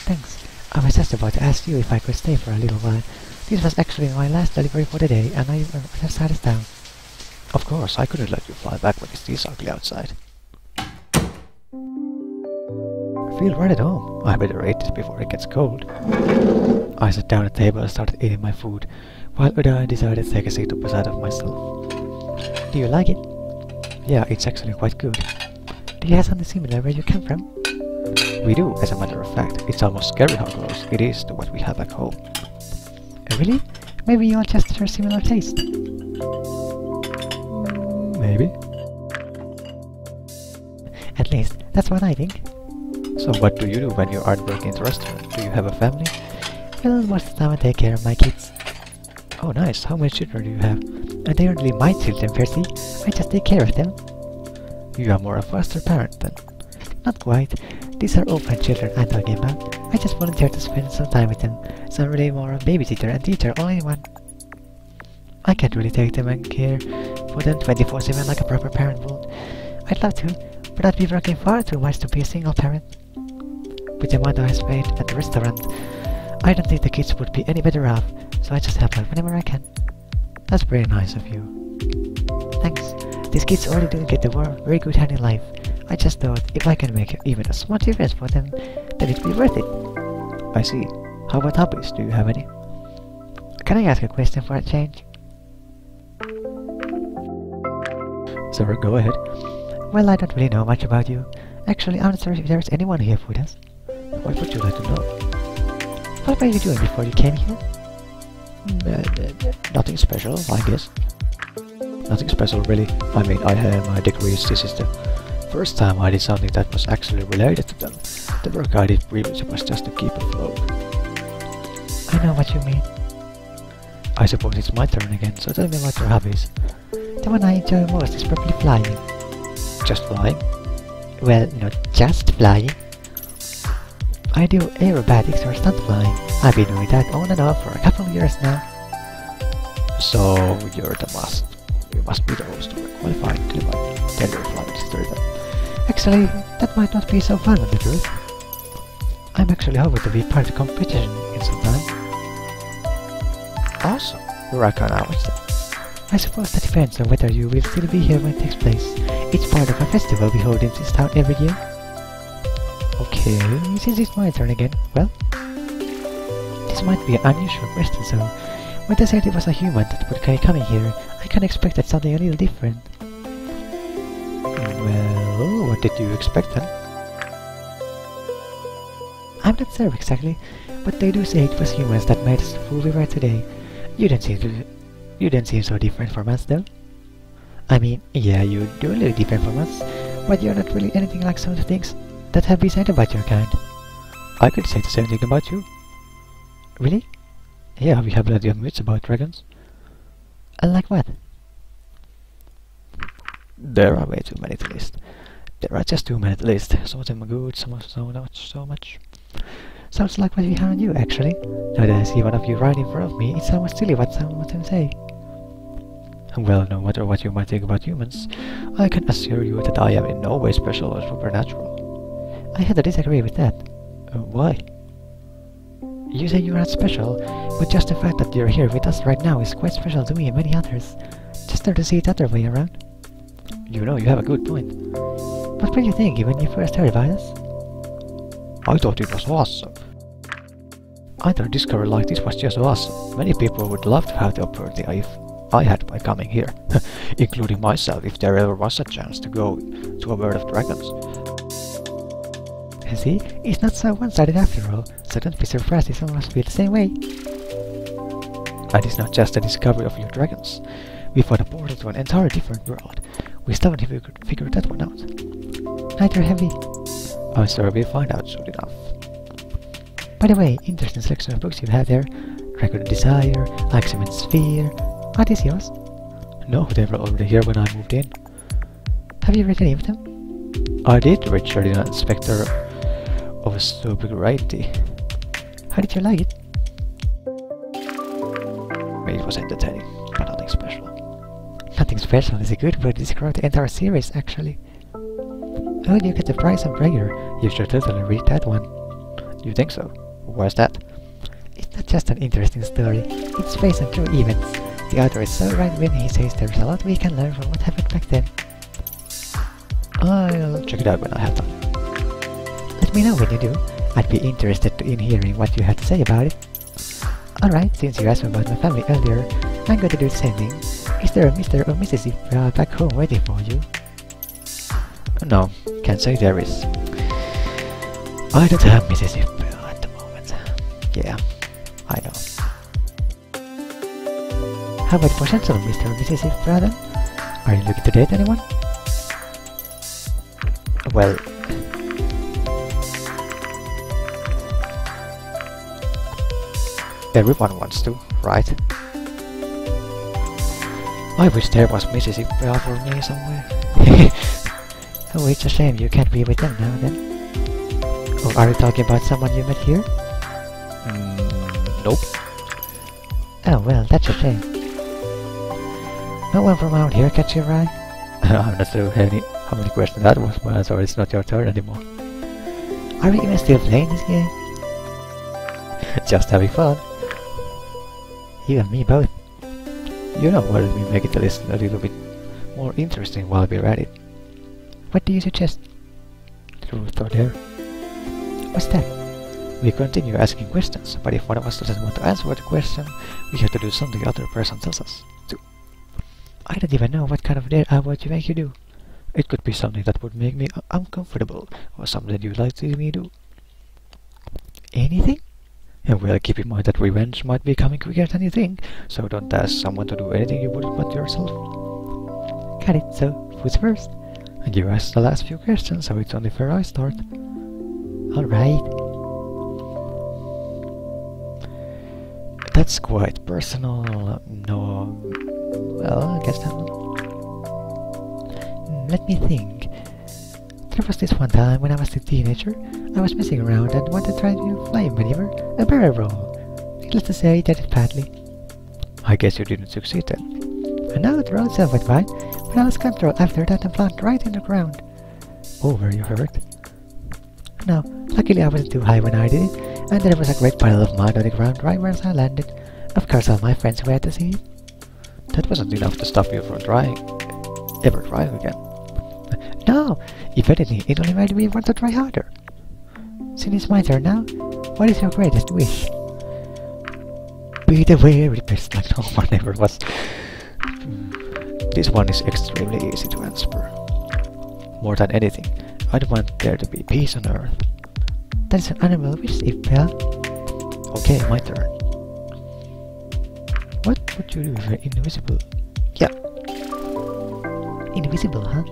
Thanks. I was just about to ask you if I could stay for a little while. This was actually my last delivery for the day, and I just sat us down. Of course, I couldn't let you fly back when it's this ugly outside. Feel right at home. I better eat this before it gets cold. I sat down at the table and started eating my food, while Uda decided to take a seat up beside of myself. Do you like it? Yeah, it's actually quite good. Do you have something similar where you come from? We do, as a matter of fact. It's almost scary how close it is to what we have back home. Really? Maybe you all just share similar taste. Maybe. At least, that's what I think. So what do you do when you aren't working in the restaurant? Do you have a family? Well, most of the time I take care of my kids. Oh nice, how many children do you have? And they aren't really my children, Percy. I just take care of them. You are more a foster parent then. Not quite. These are orphan children I'm talking about. I just volunteer to spend some time with them, so I'm really more a babysitter and teacher all in one. I can't really take them and care for them 24/7 like a proper parent would. I'd love to, but I'd be working far too much to be a single parent. With the amount I spent at the restaurant, I don't think the kids would be any better off, so I just help out whenever I can. That's very nice of you. Thanks. These kids already do get the very good hand in life. I just thought if I can make even a small difference for them, then it'd be worth it. I see. How about hobbies? Do you have any? Can I ask a question for a change? Sir, go ahead. Well, I don't really know much about you. Actually, I'm not sure if there's anyone here with us. What would you like to know? What were you doing before you came here? Nothing special, I guess. Nothing special, really. I mean, I had my degrees. This is the first time I did something that was actually related to them. The work I did previously was just to keep afloat. I know what you mean. I suppose it's my turn again, so tell me about your hobbies. The one I enjoy most is probably flying. Just flying? Well, not just flying. I do aerobatics or stunt flying. I've been doing that on and off for a couple of years now. So, you're the must. You must be the host or qualified to tell your flight history then. Actually, that might not be so fun on the truth. I'm actually hoping to be part of the competition in some time. Awesome. You're right now, is that? I suppose that depends on whether you will still be here when it takes place. It's part of a festival we hold in this town every year. Okay, since it's my turn again, well, this might be an unusual question, so when they said it was a human that would be coming here, I can expect that something a little different. Well, what did you expect then? I'm not sure exactly, but they do say it was humans that made us the fool we were today. You didn't seem so different from us, though. I mean, yeah, you do look different from us, but you're not really anything like some of the things that have been said about your kind. I could say the same thing about you. Really? Yeah, we have plenty of myths about dragons. Like what? There are way too many to list. There are just too many to list. Some of them are good, some of them not so much. Sounds like what we have on you, actually. Now that I see one of you right in front of me, it's almost silly what some of them say. Well, no matter what you might think about humans, I can assure you that I am in no way special or supernatural. I had to disagree with that. Why? You say you're not special, but just the fact that you're here with us right now is quite special to me and many others. Just hard to see it other way around. You know, you have a good point. What were you thinking when you first heard about us? I thought it was awesome. I thought a discovery like this was just awesome. Many people would love to have the opportunity I had by coming here, including myself if there ever was a chance to go to a world of dragons. See, it's not so one-sided after all, so don't be surprised if someone else feels the same way. And it's not just the discovery of your dragons. We found a portal to an entirely different world. We still haven't figured that one out. Neither have we. I'm sure we'll find out soon enough. By the way, interesting selection of books you have there. Dragon of Desire, Axiom and Sphere. What is yours? No, they were already here when I moved in. Have you read any of them? I did, Richard, in Inspector of Sobriety. How did you like it? It was entertaining, but nothing special. Nothing special is a good word to describe the entire series, actually. Oh, you get the prize on Prayer. You should totally read that one. You think so? Why's that? It's not just an interesting story, it's based on true events. The author is so right when he says there's a lot we can learn from what happened back then. I'll check it out when I have time. Let me know when you do. I'd be interested in hearing what you have to say about it. Alright, since you asked me about my family earlier, I'm going to do the same thing. Is there a Mr. or Mrs. Ippe back home waiting for you? No, can't say there is. I don't have Mrs. Ippe at the moment. Yeah, I know. How about potential Mr. or Mrs. Ippe then? Are you looking to date anyone? Well... everyone wants to, right? I wish there was Mrs. Ippe for me somewhere. Oh, it's a shame you can't be with them now then. Or are you talking about someone you met here? Nope. Oh well, that's a shame. No one from around here catch your eye? I'm not sure how many questions that was, but so it's not your turn anymore. Are we even still playing this game? Just having fun. You and me both. You know, why don't we make it a little bit more interesting while we're at it? What do you suggest? Truth or dare? What's that? We continue asking questions, but if one of us doesn't want to answer the question, we have to do something the other person tells us to. I don't even know what kind of dare I would make you do. It could be something that would make me uncomfortable, or something you'd like to see me do. Anything? And well, keep in mind that revenge might be coming quicker than you think, so don't ask someone to do anything you wouldn't want yourself. Got it, so who's first? And you asked the last few questions, so it's only fair I start. Alright. That's quite personal. No... well, I guess that one. Let me think. There was this one time when I was a teenager, I was messing around and wanted to try to fly maneuver, a barrel roll. Needless to say, I did it badly. I guess you didn't succeed then. And now the road itself went fine, but I lost control after that and plunged right in the ground. Oh, were you hurt? No, luckily I wasn't too high when I did it, and there was a great pile of mud on the ground right where I landed. Of course all my friends were to see it. That wasn't enough to stop you from trying. Ever trying again. No, if anything, it only made me want to try harder. Since it's my turn now, what is your greatest wish? Be the very best, like no one ever was. This one is extremely easy to answer. More than anything, I'd want there to be peace on Earth. That is an honorable wish, Ippe. Okay, my turn. What would you do if you're invisible? Yeah. Invisible, huh?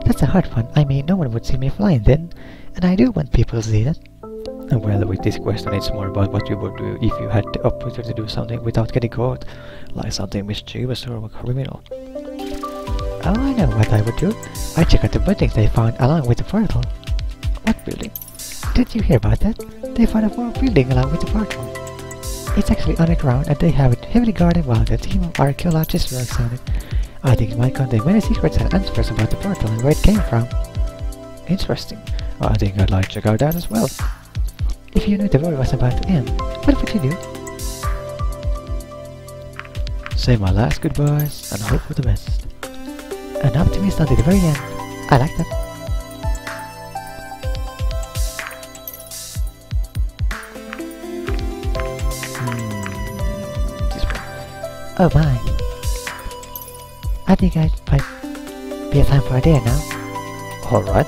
That's a hard one. I mean, no one would see me flying then, and I do want people to see that. Well, with this question, it's more about what you would do if you had the opportunity to do something without getting caught, like something mischievous or a criminal. Oh, I know what I would do. I'd check out the buildings they found along with the portal. What building? Did you hear about that? They found a more building along with the portal. It's actually on the ground and they have it heavily guarded while the team of archaeologists works on it. I think it might contain many secrets and answers about the portal and where it came from. Interesting. I think I'd like to check out that as well. If you knew the world was about to end, what would you do? Say my last goodbyes and hope for the best. An optimist until the very end. I like that. This one. Oh my. I think I might be a time for a dare now. Alright.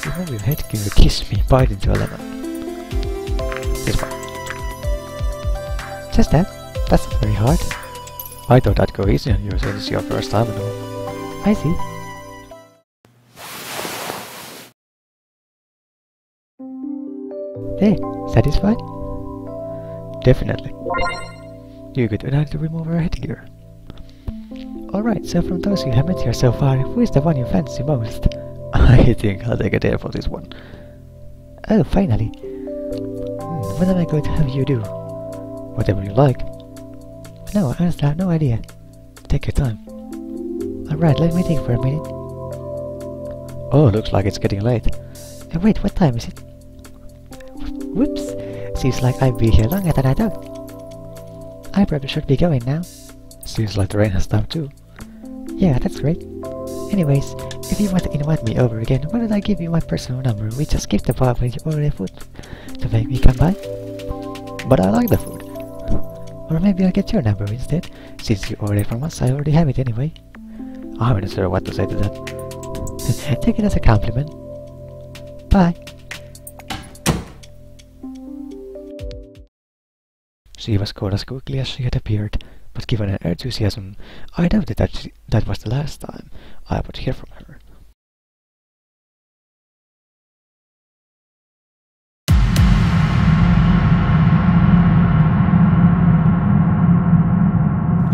Remove your headgear, kiss me, bite into a lemon. This one. Just that? That's not very hard. I thought that'd go easy on you since it's your first time and all. I see. There, satisfied? Definitely. You could decide to remove her headgear. Alright, so from those you have met here so far, who is the one you fancy most? I think I'll take a dare for this one. Oh, finally. What am I going to have you do? Whatever you like. No, honestly, I have no idea. Take your time. Alright, let me think for a minute. Oh, looks like it's getting late. Wait, what time is it? Whoops! Seems like I'll be here longer than I thought. I probably should be going now. Seems like the rain has stopped too. Yeah, that's great. Anyways, if you want to invite me over again, why don't I give you my personal number? We just skip the part when you order food to make me come by. But I like the food. Or maybe I'll get your number instead. Since you ordered from us, I already have it anyway. I'm not sure what to say to that. Take it as a compliment. Bye. She was gone as quickly as she had appeared, but given her enthusiasm, I doubted that that was the last time I would hear from her.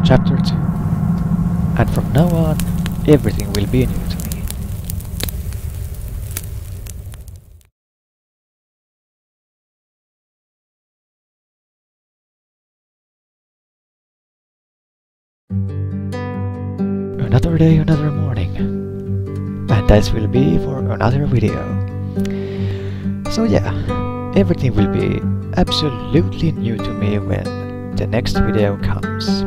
Chapter 2. And from now on, everything will be new to me. Another day, another morning. And that will be for another video. So yeah, everything will be absolutely new to me when the next video comes.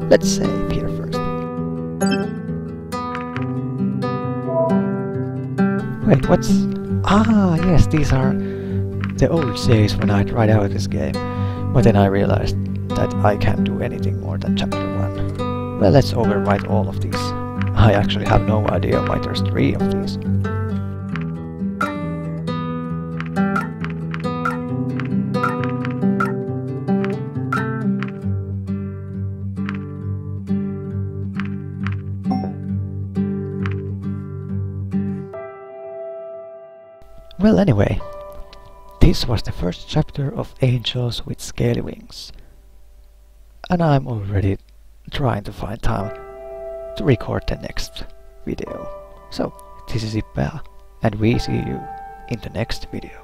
Let's save here first. Wait, what's... Ah, yes, these are the old saves when I tried out this game. But then I realized that I can't do anything more than chapter 1. Well, let's overwrite all of these. I actually have no idea why there's 3 of these. Well, anyway, this was the first chapter of Angels with Scaly Wings. And I'm already trying to find time to record the next video. So, this is Ippe, and we see you in the next video.